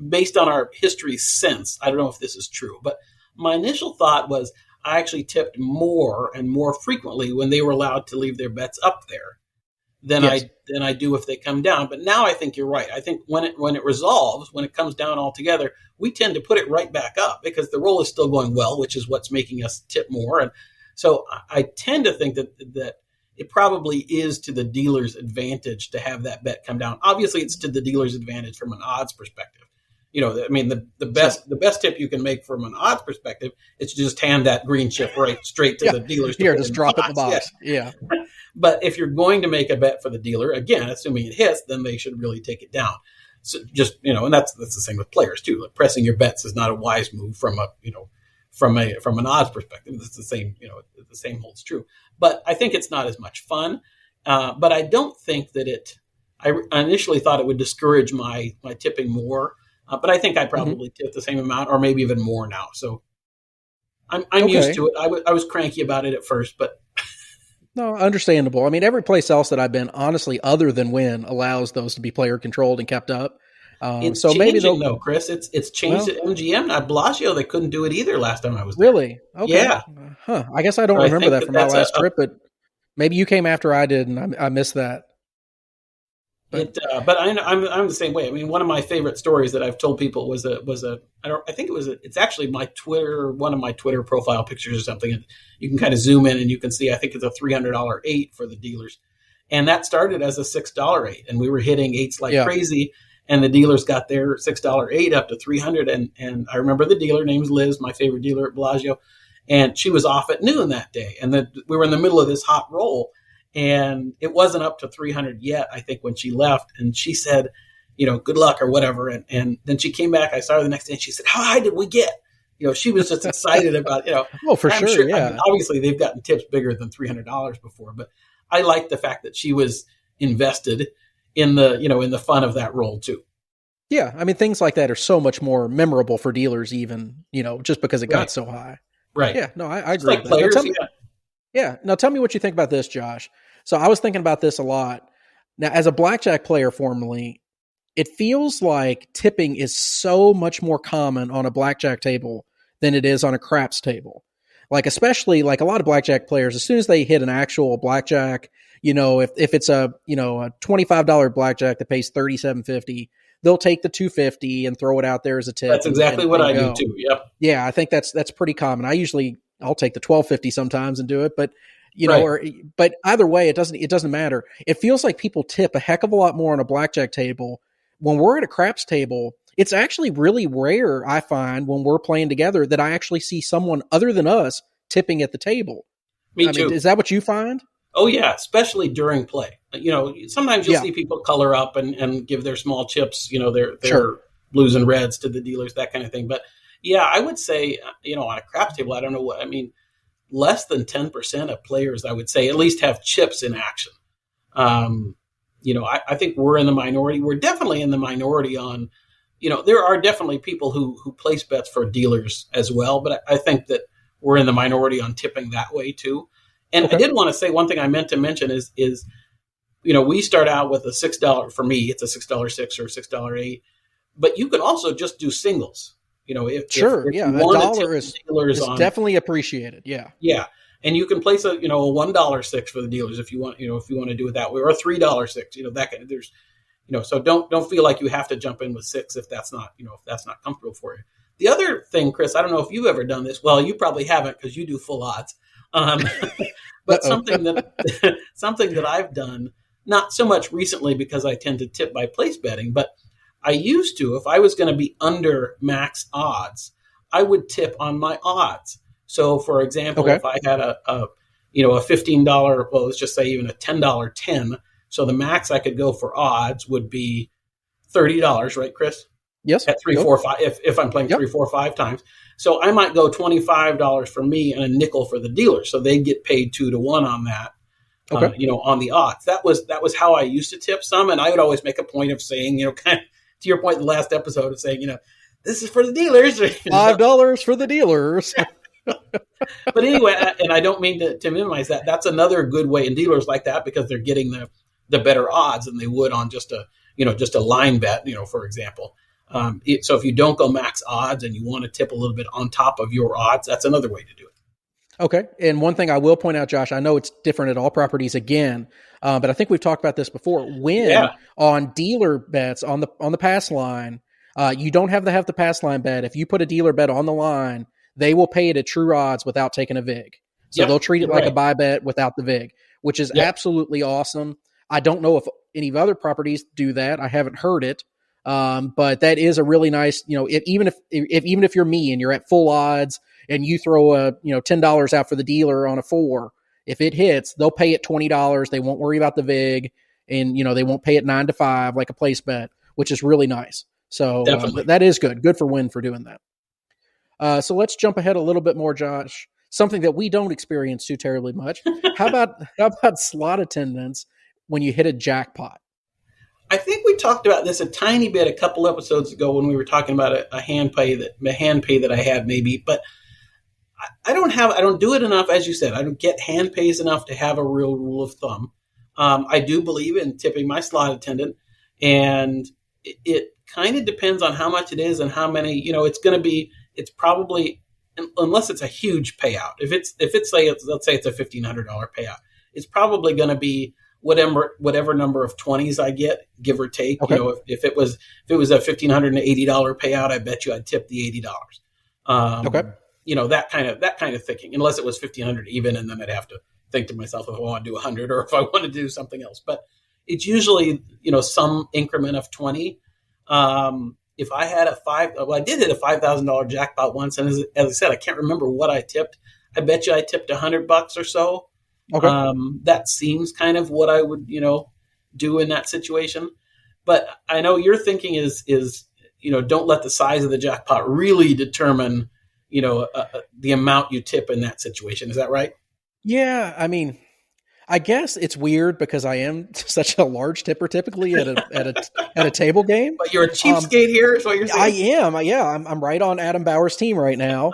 based on our history since, I don't know if this is true. But my initial thought was I actually tipped more and more frequently when they were allowed to leave their bets up there than I do if they come down. But now I think you're right. I think when it resolves, when it comes down altogether, we tend to put it right back up because the roll is still going well, which is what's making us tip more. And so I tend to think that it probably is to the dealer's advantage to have that bet come down. Obviously, it's to the dealer's advantage from an odds perspective. I mean, the best tip you can make from an odds perspective is to just hand that green chip straight to the dealers. Here, just drop it in the box. Yeah. But if you're going to make a bet for the dealer, again, assuming it hits, then they should really take it down. So just, and that's the same with players too. Like pressing your bets is not a wise move from an odds perspective. It's the same, the same holds true. But I think it's not as much fun. But I don't think that I initially thought it would discourage my tipping more. But I think I probably tip the same amount or maybe even more now. So I'm used to it. I was cranky about it at first, but. No, understandable. I mean, every place else that I've been, honestly, other than Wynn, allows those to be player controlled and kept up. It's so changing, maybe though, Chris. It's changed at MGM. At Bellagio, they couldn't do it either last time I was there. Really? Okay. Yeah. Huh. I guess I don't remember that from my last trip, but maybe you came after I did, and I missed that. But I'm the same way. I mean, one of my favorite stories that I've told people it's actually one of my Twitter profile pictures or something. And you can kind of zoom in and you can see, I think it's a $300 8 for the dealers. And that started as a $6 8. And we were hitting 8s like crazy. And the dealers got their $6 8 up to 300. And I remember the dealer, name's Liz, my favorite dealer at Bellagio. And she was off at noon that day. And we were in the middle of this hot roll. And it wasn't up to 300 yet, I think, when she left. And she said, good luck or whatever. And then she came back. I saw her the next day and she said, how high did we get? She was just excited about, Oh, for sure. Yeah. I mean, obviously, they've gotten tips bigger than $300 before. But I like the fact that she was invested in the fun of that roll, too. Yeah. I mean, things like that are so much more memorable for dealers, even, just because it got so high. Right. Yeah. No, I agree. Like players, yeah. Now tell me what you think about this, Josh. So I was thinking about this a lot. Now, as a blackjack player formerly, it feels like tipping is so much more common on a blackjack table than it is on a craps table. Like, especially like a lot of blackjack players, as soon as they hit an actual blackjack, if it's a $25 blackjack that pays $37.50, they'll take the $2.50 and throw it out there as a tip. That's exactly what I do too. Yep. Yeah, I think that's pretty common. I'll take the $12.50 sometimes and do it, but but either way, it doesn't matter. It feels like people tip a heck of a lot more on a blackjack table. When we're at a craps table, it's actually really rare, I find, when we're playing together, that I actually see someone other than us tipping at the table. Me too. Is that what you find? Oh yeah, especially during play. Sometimes you'll see people color up and give their small chips, their blues and reds to the dealers, that kind of thing. But yeah, I would say, on a craps table, I don't know what, I mean, less than 10% of players, I would say, at least have chips in action. I think we're in the minority. We're definitely in the minority on, there are definitely people who place bets for dealers as well, but I think that we're in the minority on tipping that way too. And I did want to say one thing I meant to mention is we start out with a $6, for me, it's a $6 6 or $6 8, but you can also just do singles. If $1 is definitely appreciated. Yeah. Yeah. And you can place a $1 6 for the dealers if you want, if you want to do it that way, or a $3 6, that kind of, there's, so don't feel like you have to jump in with 6 if that's not, if that's not comfortable for you. The other thing, Chris, I don't know if you've ever done this. Well, you probably haven't because you do full odds. But something that I've done, not so much recently because I tend to tip by place betting, but I used to, if I was going to be under max odds, I would tip on my odds. So, for example, if I had a $15, well, let's just say even a $10 10, so the max I could go for odds would be $30, right, Chris? Yes. At 3, 4, 5, if I'm playing 3, 4, 5 times. So I might go $25 for me and a nickel for the dealer. So they get paid 2 to 1 on that. On the odds. That was how I used to tip some, and I would always make a point of saying, kind of to your point in the last episode of saying, this is for the dealers. $5 for the dealers. But anyway, and I don't mean to minimize that. That's another good way, and dealers like that because they're getting the better odds than they would on just a line bet, for example. So if you don't go max odds and you want to tip a little bit on top of your odds, that's another way to do it. Okay. And one thing I will point out, Josh, I know it's different at all properties again, but I think we've talked about this before. When on dealer bets on the pass line, you don't have to have the pass line bet. If you put a dealer bet on the line, they will pay it at true odds without taking a VIG. So they'll treat it like a buy bet without the VIG, which is absolutely awesome. I don't know if any of other properties do that. I haven't heard it. But that is a really nice, even if you're me and you're at full odds and you throw $10 out for the dealer on a 4, if it hits, they'll pay it $20. They won't worry about the VIG, and they won't pay it 9 to 5 like a place bet, which is really nice. So that is good. Good for Win for doing that. So let's jump ahead a little bit more, Josh. Something that we don't experience too terribly much. How about slot attendance when you hit a jackpot? I think we talked about this a tiny bit a couple episodes ago when we were talking about a hand pay that I had maybe, but I don't do it enough. As you said, I don't get hand pays enough to have a real rule of thumb. I do believe in tipping my slot attendant, and it kind of depends on how much it is and how many, it's probably, unless it's a huge payout. If it's let's say it's a $1,500 payout, it's probably going to be whatever number of 20s I get, give or take. Okay. If it was a $1,580 payout, I bet you I'd tip the $80. Okay. That kind of thinking, unless it was 1,500 even, and then I'd have to think to myself if I want to do 100 or if I want to do something else. But it's usually, some increment of 20. If I had I did hit a $5,000 jackpot once. And as I said, I can't remember what I tipped. I bet you I tipped $100 or so. Okay. That seems kind of what I would, do in that situation. But I know your thinking is, don't let the size of the jackpot really determine, the amount you tip in that situation. Is that right? Yeah. I mean, I guess it's weird because I am such a large tipper typically at a table game. But you're a cheapskate here, is what you're saying? I am. Yeah. I'm right on Adam Bauer's team right now.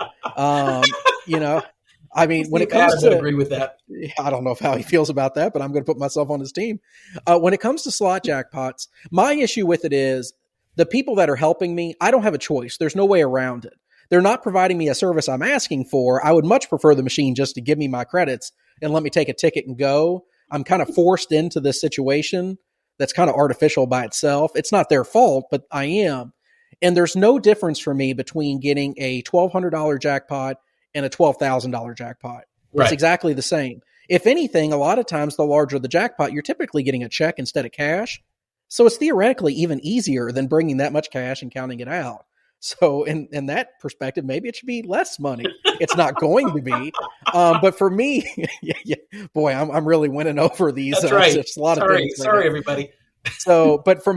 I mean, when it comes to, agree with that. I don't know how he feels about that, but I'm going to put myself on his team. When it comes to slot jackpots, my issue with it is the people that are helping me, I don't have a choice. There's no way around it. They're not providing me a service I'm asking for. I would much prefer the machine just to give me my credits and let me take a ticket and go. I'm kind of forced into this situation that's kind of artificial by itself. It's not their fault, but I am. And there's no difference for me between getting a $1,200 jackpot and a $12,000 jackpot. Right. It's exactly the same. If anything, a lot of times the larger the jackpot, you're typically getting a check instead of cash. So it's theoretically even easier than bringing that much cash and counting it out. So in that perspective, maybe it should be less money. It's not going to be. But for me, boy, I'm really winning over these. That's right. Slot Sorry, everybody. So, but from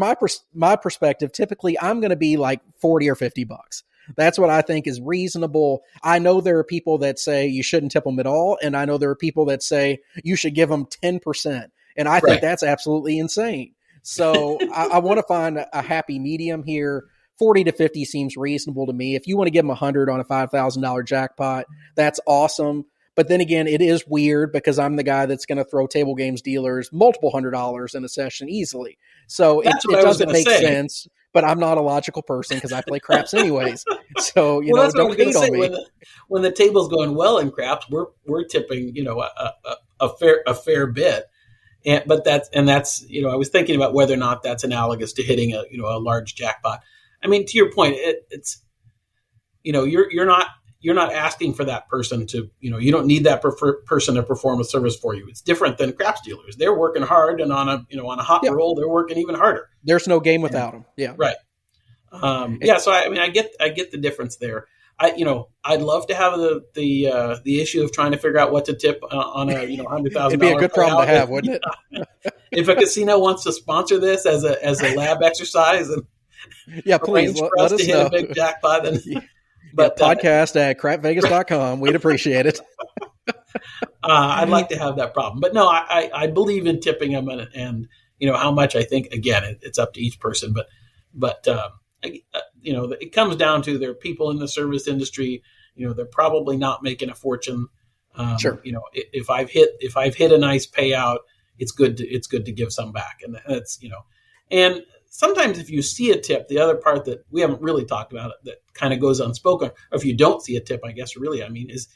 my perspective, typically I'm going to be like $40 or $50. That's what I think is reasonable. I know there are people that say you shouldn't tip them at all. And I know there are people that say you should give them 10%. And I think that's absolutely insane. So I want to find a happy medium here. 40 to 50 seems reasonable to me. If you want to give them 100 on a $5,000 jackpot, that's awesome. But then again, it is weird because I'm the guy that's going to throw table games dealers multiple $100s in a session easily. So it doesn't make sense. But I'm not a logical person because I play craps anyways. So, don't hate on me. When the table's going well in craps, we're tipping, a fair bit. But that's I was thinking about whether or not that's analogous to hitting a large jackpot. I mean, to your point, it's you're not asking for that person to, you don't need that person to perform a service for you. It's different than craps dealers. They're working hard, and on a hot roll, they're working even harder. There's no game without them. Yeah. Right. So I get the difference there. I'd love to have the issue of trying to figure out what to tip on a $100,000. It'd be a good problem to have, wouldn't it? If a casino wants to sponsor this as a lab exercise, and please let us hit know. A big jackpot. Then, but podcast at CrapVegas.com. We'd appreciate it. I'd like to have that problem, but no, I believe in tipping them, and how much. I think again, it's up to each person, but it comes down to there are people in the service industry. They're probably not making a fortune. Sure. If I've hit a nice payout, it's good to give some back, and that's and sometimes if you see a tip, the other part that we haven't really talked about it that kind of goes unspoken, or if you don't see a tip, I guess really, is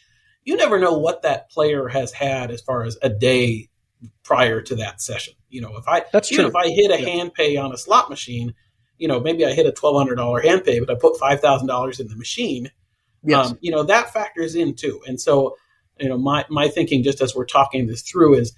you never know what that player has had as far as a day prior to that session. If I hit a hand pay on a slot machine, maybe I hit a $1,200 hand pay, but I put $5,000 in the machine. Yes. That factors in too. And so, my thinking just as we're talking this through is,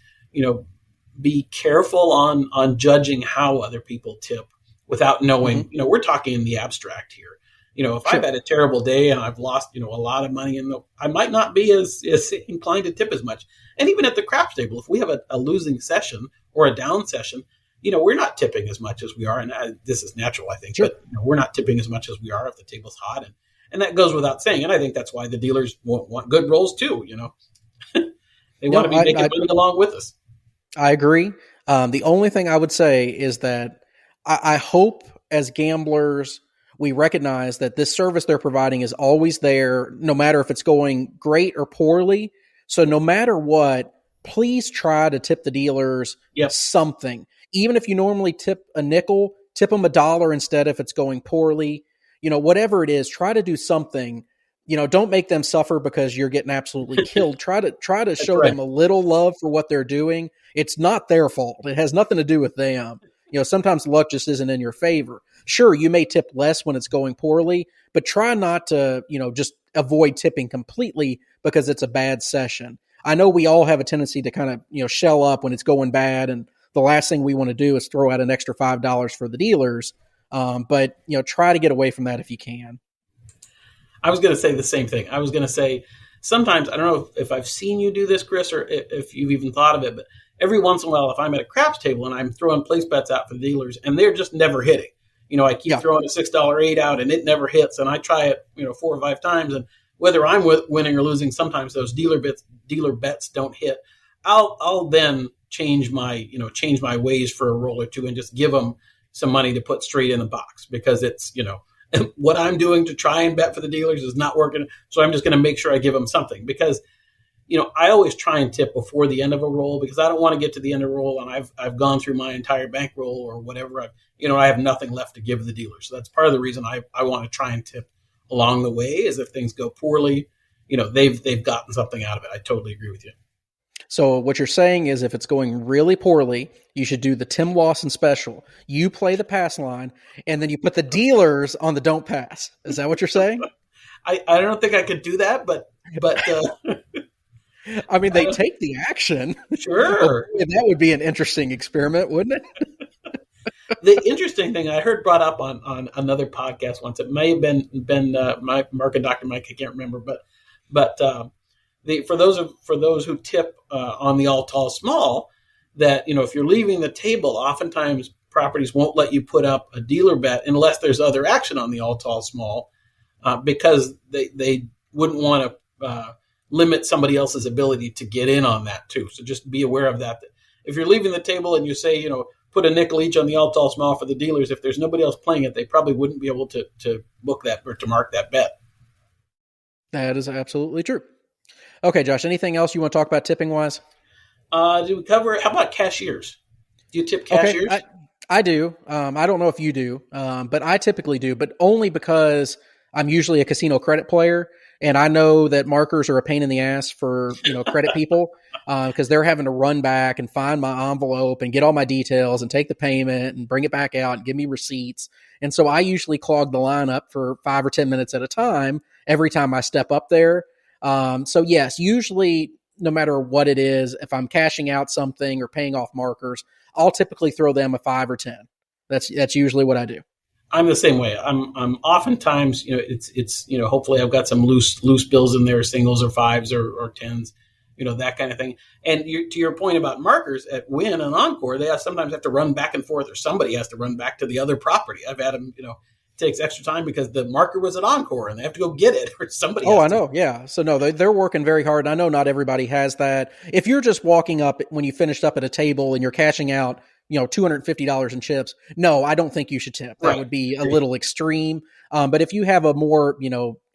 be careful on judging how other people tip without knowing, we're talking in the abstract here. If I've had a terrible day and I've lost, a lot of money, I might not be as inclined to tip as much. And even at the craps table, if we have a losing session or a down session, we're not tipping as much as we are. And this is natural, I think, but we're not tipping as much as we are if the table's hot. And that goes without saying. And I think that's why the dealers want good rolls too, They want to be making money along with us. I agree. The only thing I would say is that I hope as gamblers, we recognize that this service they're providing is always there, no matter if it's going great or poorly. So no matter what, please try to tip the dealers something. Even if you normally tip a nickel, tip them $1 instead if it's going poorly. Whatever it is, try to do something. Don't make them suffer because you're getting absolutely killed. Try to show them a little love for what they're doing. It's not their fault. It has nothing to do with them. Sometimes luck just isn't in your favor. Sure, you may tip less when it's going poorly, but try not to, just avoid tipping completely because it's a bad session. I know we all have a tendency to kind of, shell up when it's going bad, and the last thing we want to do is throw out an extra $5 for the dealers. But try to get away from that if you can. I was going to say the same thing. I was going to say sometimes, I don't know if I've seen you do this, Chris, or if you've even thought of it, but every once in a while, if I'm at a craps table and I'm throwing place bets out for the dealers and they're just never hitting, I keep throwing a $6 8 out and it never hits, and I try it, 4 or 5 times, and whether I'm winning or losing, sometimes those dealer bets don't hit. I'll then change my ways for a roll or two and just give them some money to put straight in the box, because it's, what I'm doing to try and bet for the dealers is not working. So I'm just going to make sure I give them something, because, I always try and tip before the end of a roll, because I don't want to get to the end of a roll and I've gone through my entire bankroll or whatever. I have nothing left to give the dealer. So that's part of the reason I want to try and tip along the way, is if things go poorly, they've gotten something out of it. I totally agree with you. So what you're saying is, if it's going really poorly, you should do the Tim Lawson special. You play the pass line, and then you put the dealers on the don't pass. Is that what you're saying? I don't think I could do that, but I mean, they take the action. Sure. That would be an interesting experiment, wouldn't it? The interesting thing I heard brought up on another podcast once, it may have been my Mark and Dr. Mike, I can't remember, but for those who tip on the all tall small, that if you're leaving the table, oftentimes properties won't let you put up a dealer bet unless there's other action on the all tall small, because they wouldn't want to limit somebody else's ability to get in on that too. So just be aware of that. If you're leaving the table and you say, put a nickel each on the all tall small for the dealers, if there's nobody else playing it, they probably wouldn't be able to book that or to mark that bet. That is absolutely true. Okay, Josh, anything else you want to talk about tipping wise? Do we cover, how about cashiers? Do you tip cashiers? Okay, I do. I don't know if you do, but I typically do, but only because I'm usually a casino credit player, and I know that markers are a pain in the ass for credit people, because they're having to run back and find my envelope and get all my details and take the payment and bring it back out and give me receipts. And so I usually clog the line up for 5 or 10 minutes at a time every time I step up there. So yes, usually no matter what it is, if I'm cashing out something or paying off markers, I'll typically throw them a 5 or 10. That's usually what I do. I'm the same way. I'm oftentimes, it's hopefully I've got some loose bills in there, singles or 5s or 10s, that kind of thing. And to your point about markers at Win and Encore, they sometimes have to run back and forth, or somebody has to run back to the other property. I've had them, it takes extra time because the marker was at Encore and they have to go get it, or somebody. Oh, I know. Yeah. So no, they're working very hard. I know not everybody has that. If you're just walking up when you finished up at a table and you're cashing out, $250 in chips, no, I don't think you should tip. That would be a little extreme. But if you have a more,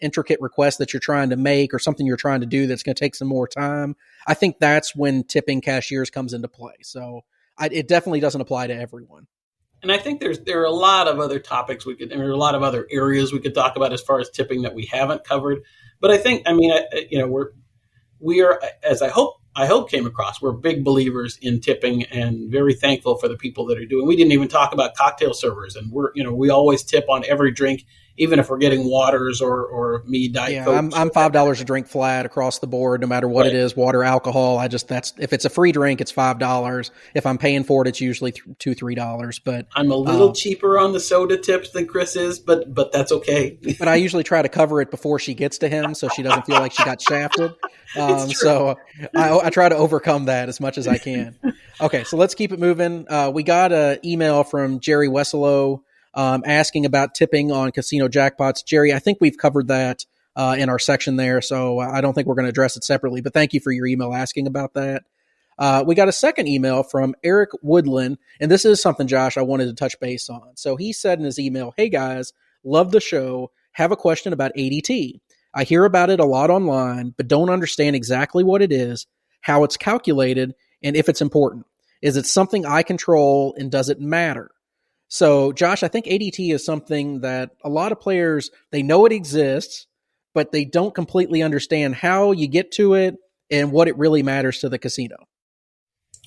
intricate request that you're trying to make, or something you're trying to do that's going to take some more time, I think that's when tipping cashiers comes into play. So it definitely doesn't apply to everyone. And I think there are a lot of other topics there are a lot of other areas we could talk about as far as tipping that we haven't covered. But I think, we are, as I hope came across, we're big believers in tipping and very thankful for the people that are doing. We didn't even talk about cocktail servers, and we always tip on every drink even if we're getting waters or me Diet Coke. I'm $5 a drink flat across the board, no matter what it is, water, alcohol. If it's a free drink, it's $5. If I'm paying for it, it's usually $2-3. But I'm a little cheaper on the soda tips than Chris is, but that's okay. But I usually try to cover it before she gets to him, so she doesn't feel like she got shafted. So I try to overcome that as much as I can. Okay, so let's keep it moving. We got an email from Jerry Wesselow asking about tipping on casino jackpots. Jerry, I think we've covered that in our section there, so I don't think we're going to address it separately, but thank you for your email asking about that. We got a second email from Eric Woodland, and this is something, Josh, I wanted to touch base on. So he said in his email, "Hey guys, love the show. Have a question about ADT. I hear about it a lot online, but don't understand exactly what it is, how it's calculated, and if it's important. Is it something I control, and does it matter?" So, Josh, I think ADT is something that a lot of players, they know it exists, but they don't completely understand how you get to it and what it really matters to the casino.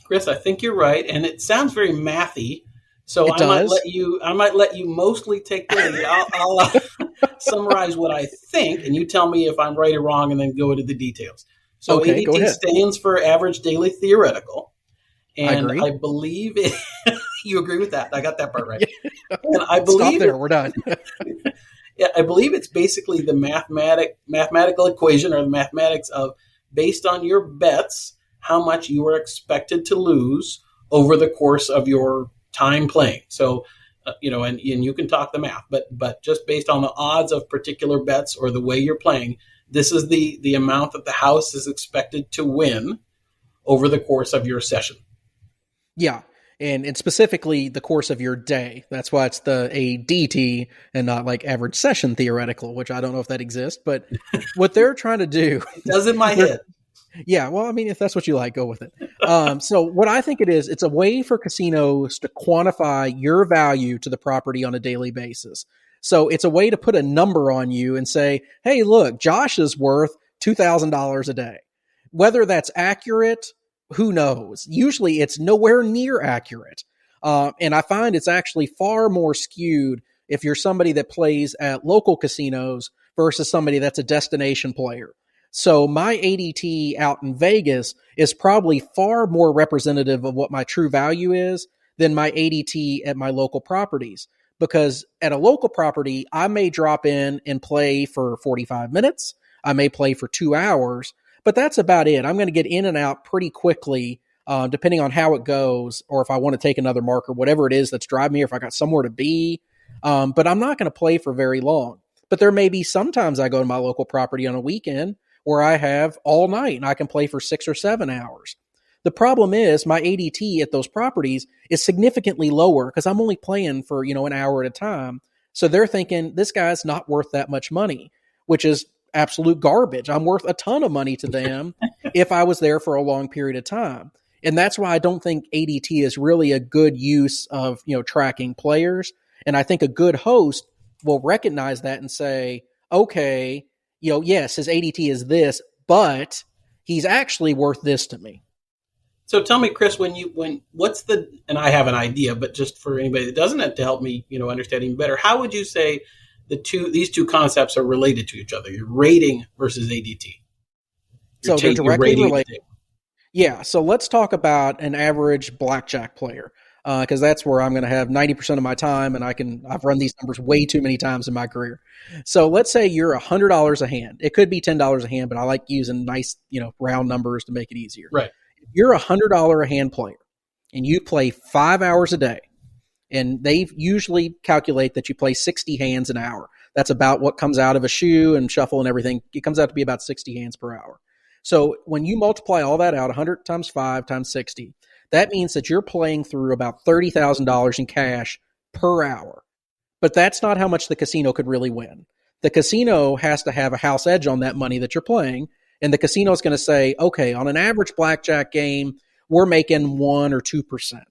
Chris, I think you're right, and it sounds very mathy. So I might let you mostly take the lead. I'll summarize what I think, and you tell me if I'm right or wrong, and then go into the details. So okay, ADT stands for Average Daily Theoretical, and I believe it. You agree with that? I got that part right. And I believe Stop there. We're done. Yeah, I believe it's basically the mathematical equation or the mathematics of, based on your bets, how much you are expected to lose over the course of your time playing. So, and you can talk the math, but just based on the odds of particular bets or the way you're playing, this is the amount that the house is expected to win over the course of your session. Yeah. And specifically the course of your day. That's why it's the ADT and not like average session theoretical, which I don't know if that exists, but what they're trying to do. It does in my head. Yeah, well, I mean, if that's what you like, go with it. So what I think it is, it's a way for casinos to quantify your value to the property on a daily basis. So it's a way to put a number on you and say, hey, look, Josh is worth $2,000 a day. Whether that's accurate, who knows? Usually it's nowhere near accurate. And I find it's actually far more skewed if you're somebody that plays at local casinos versus somebody that's a destination player. So my ADT out in Vegas is probably far more representative of what my true value is than my ADT at my local properties. Because at a local property, I may drop in and play for 45 minutes. I may play for 2 hours, but that's about it. I'm going to get in and out pretty quickly, depending on how it goes, or if I want to take another marker, whatever it is that's driving me, or if I got somewhere to be. But I'm not going to play for very long. But there may be sometimes I go to my local property on a weekend where I have all night and I can play for 6 or 7 hours. The problem is my ADT at those properties is significantly lower because I'm only playing for, an hour at a time. So they're thinking this guy's not worth that much money, which is absolute garbage. I'm worth a ton of money to them if I was there for a long period of time. And that's why I don't think ADT is really a good use of, tracking players. And I think a good host will recognize that and say, okay, yes, his ADT is this, but he's actually worth this to me. So tell me, Chris, and I have an idea, but just for anybody that doesn't have to help me, understand even better, how would you say these two concepts are related to each other? Your rating versus ADT. So they're directly related. Yeah. So let's talk about an average blackjack player, because that's where I'm going to have 90% of my time, and I've run these numbers way too many times in my career. So let's say you're $100 a hand. It could be $10 a hand, but I like using nice, round numbers to make it easier. Right. If you're $100 a hand player and you play 5 hours a day, and they usually calculate that you play 60 hands an hour. That's about what comes out of a shoe and shuffle and everything. It comes out to be about 60 hands per hour. So when you multiply all that out, 100 times 5 times 60, that means that you're playing through about $30,000 in cash per hour. But that's not how much the casino could really win. The casino has to have a house edge on that money that you're playing, and the casino is going to say, okay, on an average blackjack game, we're making 1 or 2%.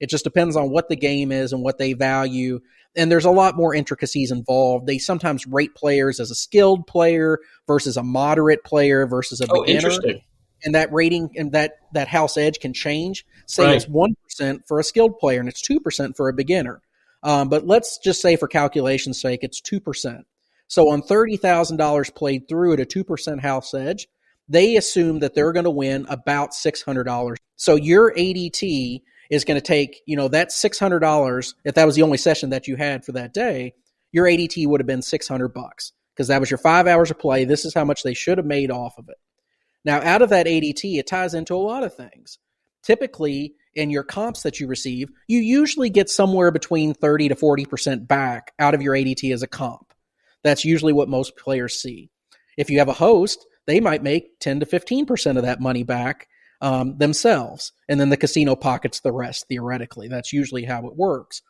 It just depends on what the game is and what they value. And there's a lot more intricacies involved. They sometimes rate players as a skilled player versus a moderate player versus a beginner. Interesting. And that rating and that house edge can change. Say It's 1% for a skilled player and it's 2% for a beginner. But let's just say for calculation's sake, it's 2%. So on $30,000 played through at a 2% house edge, they assume that they're going to win about $600. So your ADT is going to take, that $600. If that was the only session that you had for that day, your ADT would have been $600 because that was your 5 hours of play. This is how much they should have made off of it. Now, out of that ADT, it ties into a lot of things. Typically, in your comps that you receive, you usually get somewhere between 30 to 40% back out of your ADT as a comp. That's usually what most players see. If you have a host, they might make 10 to 15% of that money back themselves, and then the casino pockets the rest, theoretically. That's usually how it works.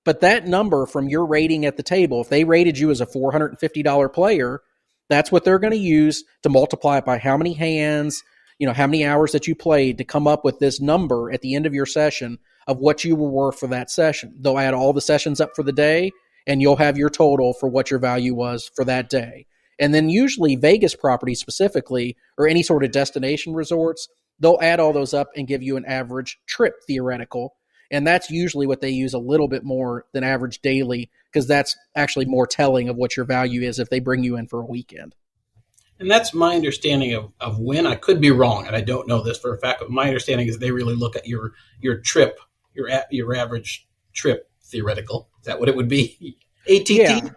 But that number from your rating at the table, if they rated you as a $450 player, that's what they're going to use to multiply it by how many hands, how many hours that you played to come up with this number at the end of your session of what you were worth for that session. They'll add all the sessions up for the day, and you'll have your total for what your value was for that day. And then usually Vegas properties specifically, or any sort of destination resorts, they'll add all those up and give you an average trip theoretical. And that's usually what they use a little bit more than average daily, because that's actually more telling of what your value is if they bring you in for a weekend. And that's my understanding of when. I could be wrong, and I don't know this for a fact, but my understanding is they really look at your trip, your average trip theoretical. Is that what it would be? ATT?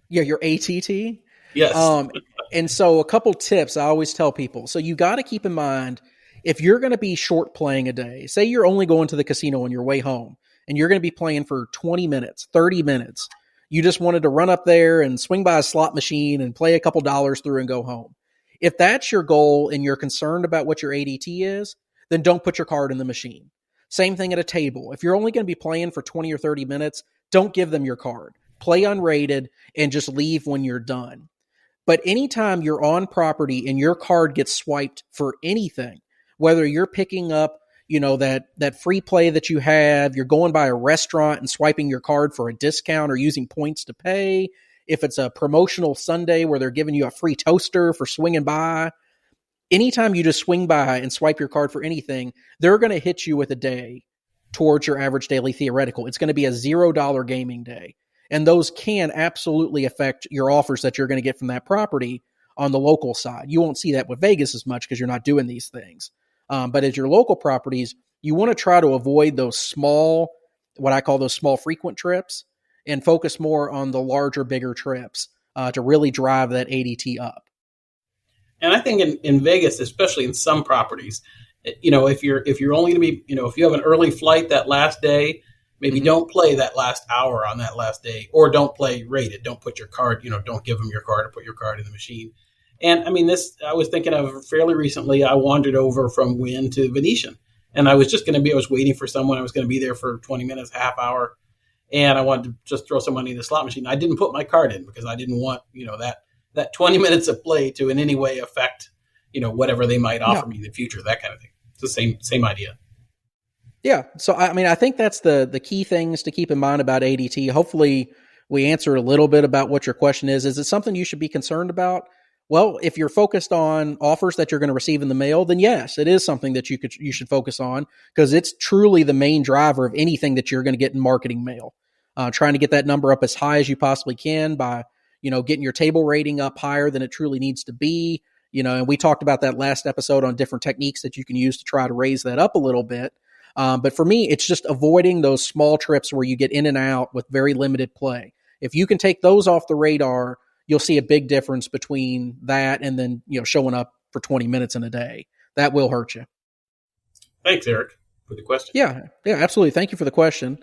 Yeah, your ATT. Yes. And so a couple tips I always tell people. So you got to keep in mind, if you're going to be short playing a day, say you're only going to the casino on your way home, and you're going to be playing for 20 minutes, 30 minutes. You just wanted to run up there and swing by a slot machine and play a couple dollars through and go home. If that's your goal and you're concerned about what your ADT is, then don't put your card in the machine. Same thing at a table. If you're only going to be playing for 20 or 30 minutes, don't give them your card. Play unrated and just leave when you're done. But anytime you're on property and your card gets swiped for anything, whether you're picking up, that free play that you have, you're going by a restaurant and swiping your card for a discount or using points to pay, if it's a promotional Sunday where they're giving you a free toaster for swinging by, anytime you just swing by and swipe your card for anything, they're going to hit you with a day towards your average daily theoretical. It's going to be a $0 gaming day. And those can absolutely affect your offers that you're going to get from that property on the local side. You won't see that with Vegas as much because you're not doing these things. But as your local properties, you want to try to avoid those small, what I call those small frequent trips, and focus more on the larger, bigger trips to really drive that ADT up. And I think in Vegas, especially in some properties, if you're only going to be, if you have an early flight that last day, maybe don't play that last hour on that last day, or don't play rated. Don't put your card, don't give them your card or put your card in the machine. And I mean, I was thinking of fairly recently, I wandered over from Wynn to Venetian, and I was waiting for someone. I was going to be there for 20 minutes, half hour. And I wanted to just throw some money in the slot machine. I didn't put my card in because I didn't want, that 20 minutes of play to in any way affect, whatever they might offer me in the future, that kind of thing. It's the same idea. Yeah. So, I mean, I think that's the key things to keep in mind about ADT. Hopefully we answered a little bit about what your question is. Is it something you should be concerned about? Well, if you're focused on offers that you're going to receive in the mail, then yes, it is something that you should focus on, because it's truly the main driver of anything that you're going to get in marketing mail. Trying to get that number up as high as you possibly can by, getting your table rating up higher than it truly needs to be. And we talked about that last episode on different techniques that you can use to try to raise that up a little bit. But for me, it's just avoiding those small trips where you get in and out with very limited play. If you can take those off the radar, you'll see a big difference between that and then, showing up for 20 minutes in a day. That will hurt you. Thanks, Eric, for the question. Yeah, absolutely. Thank you for the question.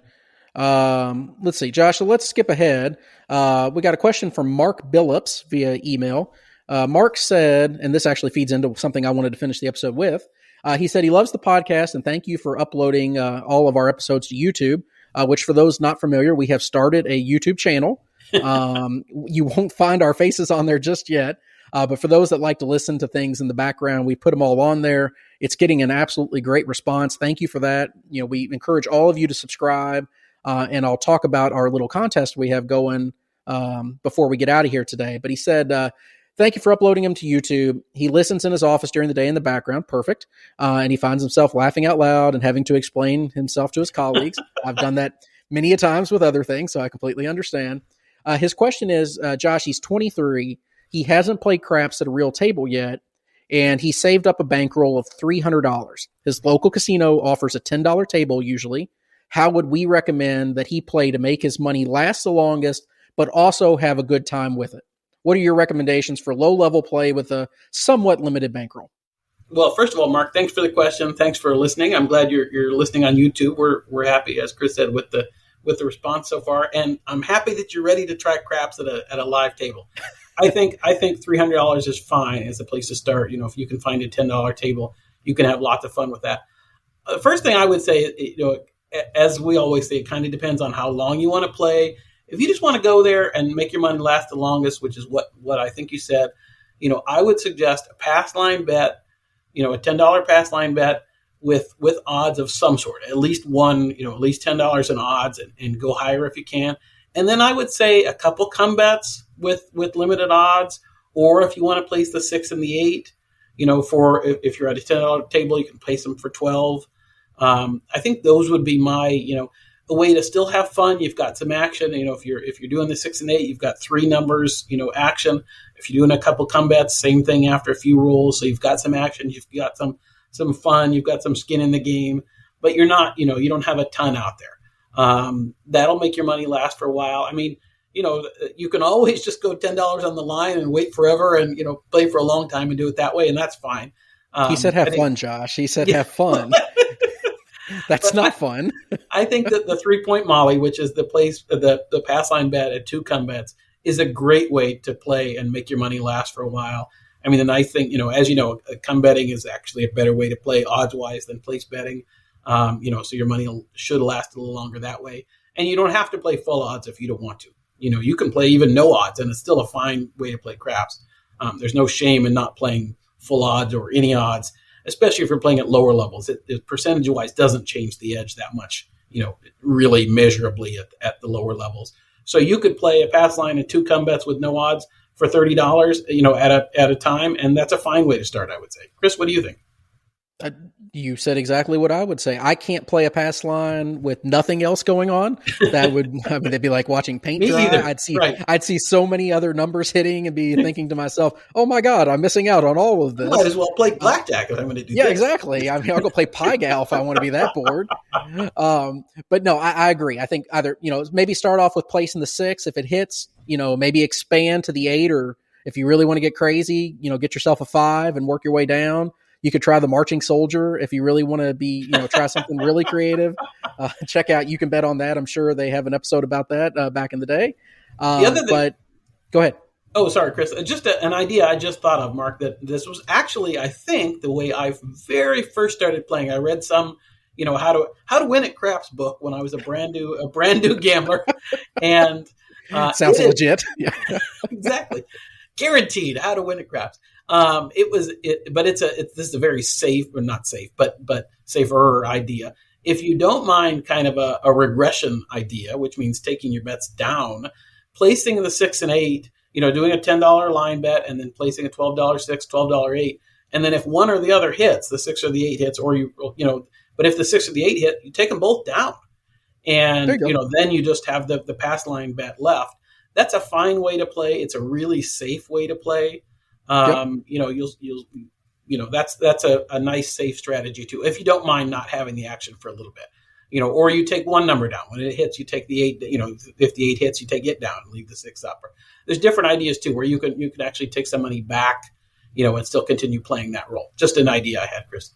Let's see, Josh, so let's skip ahead. We got a question from Mark Billups via email. Mark said, and this actually feeds into something I wanted to finish the episode with. He said he loves the podcast and thank you for uploading all of our episodes to YouTube, which for those not familiar, we have started a YouTube channel. You won't find our faces on there just yet. But for those that like to listen to things in the background, we put them all on there. It's getting an absolutely great response. Thank you for that. We encourage all of you to subscribe. And I'll talk about our little contest we have going before we get out of here today. But he said, thank you for uploading him to YouTube. He listens in his office during the day in the background. And he finds himself laughing out loud and having to explain himself to his colleagues. I've done that many a times with other things, so I completely understand. His question is, Josh, he's 23. He hasn't played craps at a real table yet, and he saved up a bankroll of $300. His local casino offers a $10 table usually. How would we recommend that he play to make his money last the longest, but also have a good time with it? What are your recommendations for low-level play with a somewhat limited bankroll? Well, first of all, Mark, thanks for the question. Thanks for listening. I'm glad you're listening on YouTube. We're happy, as Chris said, with the response so far, and I'm happy that you're ready to try craps at a live table. I think $300 is fine as a place to start. If you can find a $10 table, you can have lots of fun with that. The first thing I would say, as we always say, it kind of depends on how long you want to play. If you just want to go there and make your money last the longest, which is what I think you said, I would suggest a pass line bet, a $10 pass line bet with odds of some sort, at least one, at least $10 in odds, and go higher if you can. And then I would say a couple come bets with limited odds, or if you want to place the 6 and the 8, for if you're at a $10 table, you can place them for 12. I think those would be my, a way to still have fun. You've got some action. If you're doing the 6 and 8, you've got 3 numbers, action. If you're doing a couple come bets, same thing after a few rolls. So you've got some action, you've got some fun, you've got some skin in the game, but you're not, you don't have a ton out there. That'll make your money last for a while. I mean, you can always just go $10 on the line and wait forever and, play for a long time and do it that way. And that's fine. He said, have fun, Josh. He said, have fun. That's not fun. I think that the 3-point molly, which is the pass line bet at 2 come bets, is a great way to play and make your money last for a while. I mean, the nice thing, as you know, come betting is actually a better way to play odds wise than place betting. So your money should last a little longer that way. And you don't have to play full odds if you don't want to. You can play even no odds, and it's still a fine way to play craps. There's no shame in not playing full odds or any odds, especially if you're playing at lower levels. It percentage-wise doesn't change the edge that much, really measurably at the lower levels. So you could play a pass line and 2 come bets with no odds for $30, at a time, and that's a fine way to start, I would say. Chris, what do you think? You said exactly what I would say. I can't play a pass line with nothing else going on. That would, they'd be like watching paint dry. Either. I'd see so many other numbers hitting and be thinking to myself, "Oh my God, I'm missing out on all of this." I might as well play blackjack if I'm going to do. Yeah, this. Exactly. I mean, I'll go play Pai Gow if I want to be that bored. But no, I agree. I think either maybe start off with placing the 6 if it hits. Maybe expand to the 8, or if you really want to get crazy, get yourself a 5 and work your way down. You could try the marching soldier if you really want to be, try something really creative. Check out You Can Bet on That. I'm sure they have an episode about that back in the day. The other thing, but go ahead. Oh, sorry, Chris. Just an idea I just thought of, Mark, that this was actually, I think, the way I very first started playing. I read some, how to win at craps book when I was a brand new gambler, and sounds legit. Yeah, exactly. Guaranteed how to win at craps. This is a very safe, or not safe, but safer idea. If you don't mind kind of a regression idea, which means taking your bets down, placing the 6 and 8, doing a $10 line bet and then placing a $12 6, $12 8. And then if one or the other hits, the 6 or the 8 hits, or but if the 6 or the 8 hit, you take them both down. And, then you just have the pass line bet left. That's a fine way to play. It's a really safe way to play. That's a nice safe strategy too. If you don't mind not having the action for a little bit, or you take one number down when it hits, you take the 8, if the 8 hits, you take it down and leave the 6 up. There's different ideas too, where you can actually take some money back, and still continue playing that role. Just an idea I had, Chris.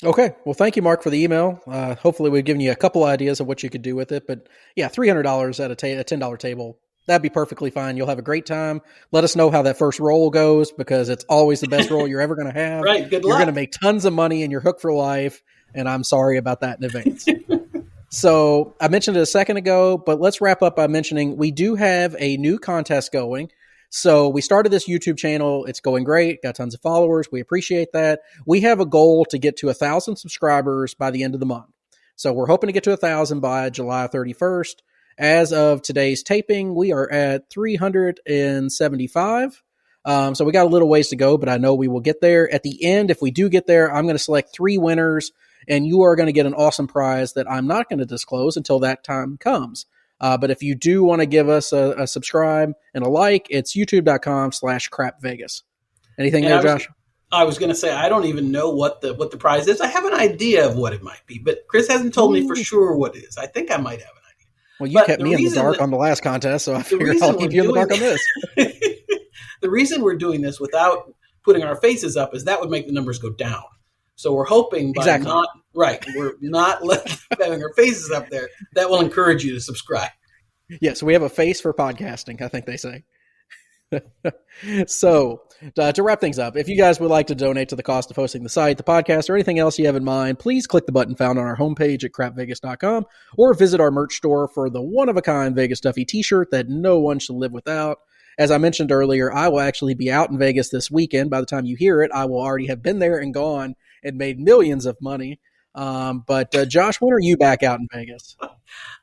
Okay. Well, thank you, Mark, for the email. Hopefully we've given you a couple ideas of what you could do with it, but yeah, $300 at a $10 table. That'd be perfectly fine. You'll have a great time. Let us know how that first roll goes, because it's always the best roll you're ever going to have. Right. Good luck. You're going to make tons of money and you're hooked for life. And I'm sorry about that in advance. So I mentioned it a second ago, but let's wrap up by mentioning we do have a new contest going. So we started this YouTube channel. It's going great. Got tons of followers. We appreciate that. We have a goal to get to 1,000 subscribers by the end of the month. So we're hoping to get to 1,000 by July 31st. As of today's taping, we are at 375. So we got a little ways to go, but I know we will get there. At the end, if we do get there, I'm going to select 3 winners and you are going to get an awesome prize that I'm not going to disclose until that time comes. But if you do want to give us a subscribe and a like, it's youtube.com/CrapVegas. Anything there, Josh? I was going to say, I don't even know what the prize is. I have an idea of what it might be, but Chris hasn't told me for sure what it is. I think I might have an idea. Well, you kept me in the dark on the last contest, so I figured I'll keep you in the dark on this. The reason we're doing this without putting our faces up is that would make the numbers go down. So we're hoping by we're not having our faces up there, that will encourage you to subscribe. Yes, we have a face for podcasting, I think they say. So, to wrap things up, if you guys would like to donate to the cost of hosting the site, the podcast, or anything else you have in mind, please click the button found on our homepage at crapvegas.com or visit our merch store for the one-of-a-kind Vegas Stuffy t-shirt that no one should live without. As I mentioned earlier, I will actually be out in Vegas this weekend. By the time you hear it, I will already have been there and gone and made millions of money. But Josh, when are you back out in Vegas?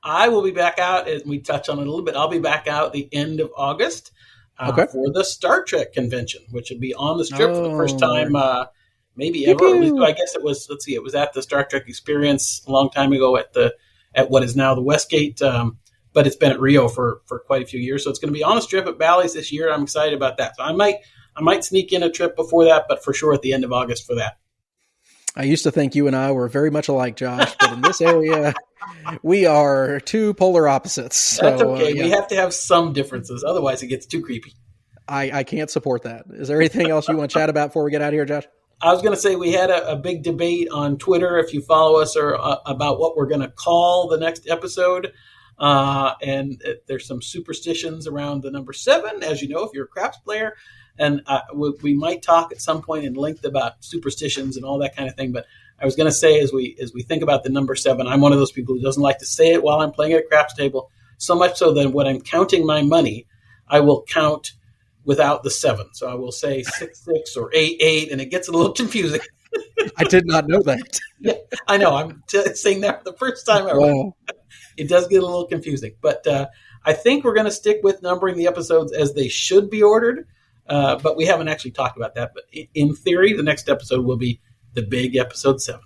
I will be back out, as we touch on it a little bit. I'll be back out the end of August for the Star Trek convention, which will be on the Strip for the first time, maybe ever. At least, I guess it was. Let's see, it was at the Star Trek Experience a long time ago at what is now the Westgate. But it's been at Rio for quite a few years, so it's going to be on the Strip at Bally's this year. I'm excited about that. So I might sneak in a trip before that, but for sure at the end of August for that. I used to think you and I were very much alike, Josh, but in this area, we are two polar opposites. So, that's okay. We have to have some differences. Otherwise, it gets too creepy. I can't support that. Is there anything else you want to chat about before we get out of here, Josh? I was going to say we had a big debate on Twitter, if you follow us, or about what we're going to call the next episode. And there's some superstitions around the number 7, as you know, if you're a craps player. And we might talk at some point in length about superstitions and all that kind of thing. But I was going to say, as we think about the number 7, I'm one of those people who doesn't like to say it while I'm playing at a craps table. So much so that when I'm counting my money, I will count without the 7. So I will say 6-6 or 8-8, and it gets a little confusing. I did not know that. Yeah, I know. I'm saying that for the first time ever. Wow. It does get a little confusing, but I think we're going to stick with numbering the episodes as they should be ordered, but we haven't actually talked about that. But in theory, the next episode will be the big episode 7.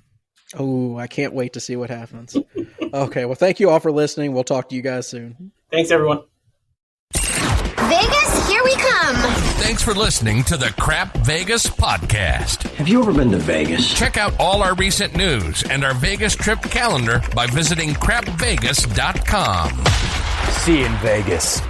Oh, I can't wait to see what happens. Okay, well, thank you all for listening. We'll talk to you guys soon. Thanks, everyone. Vegas, here we come. Thanks for listening to the Crap Vegas podcast. Have you ever been to Vegas? Check out all our recent news and our Vegas trip calendar by visiting CrapVegas.com. See you in Vegas.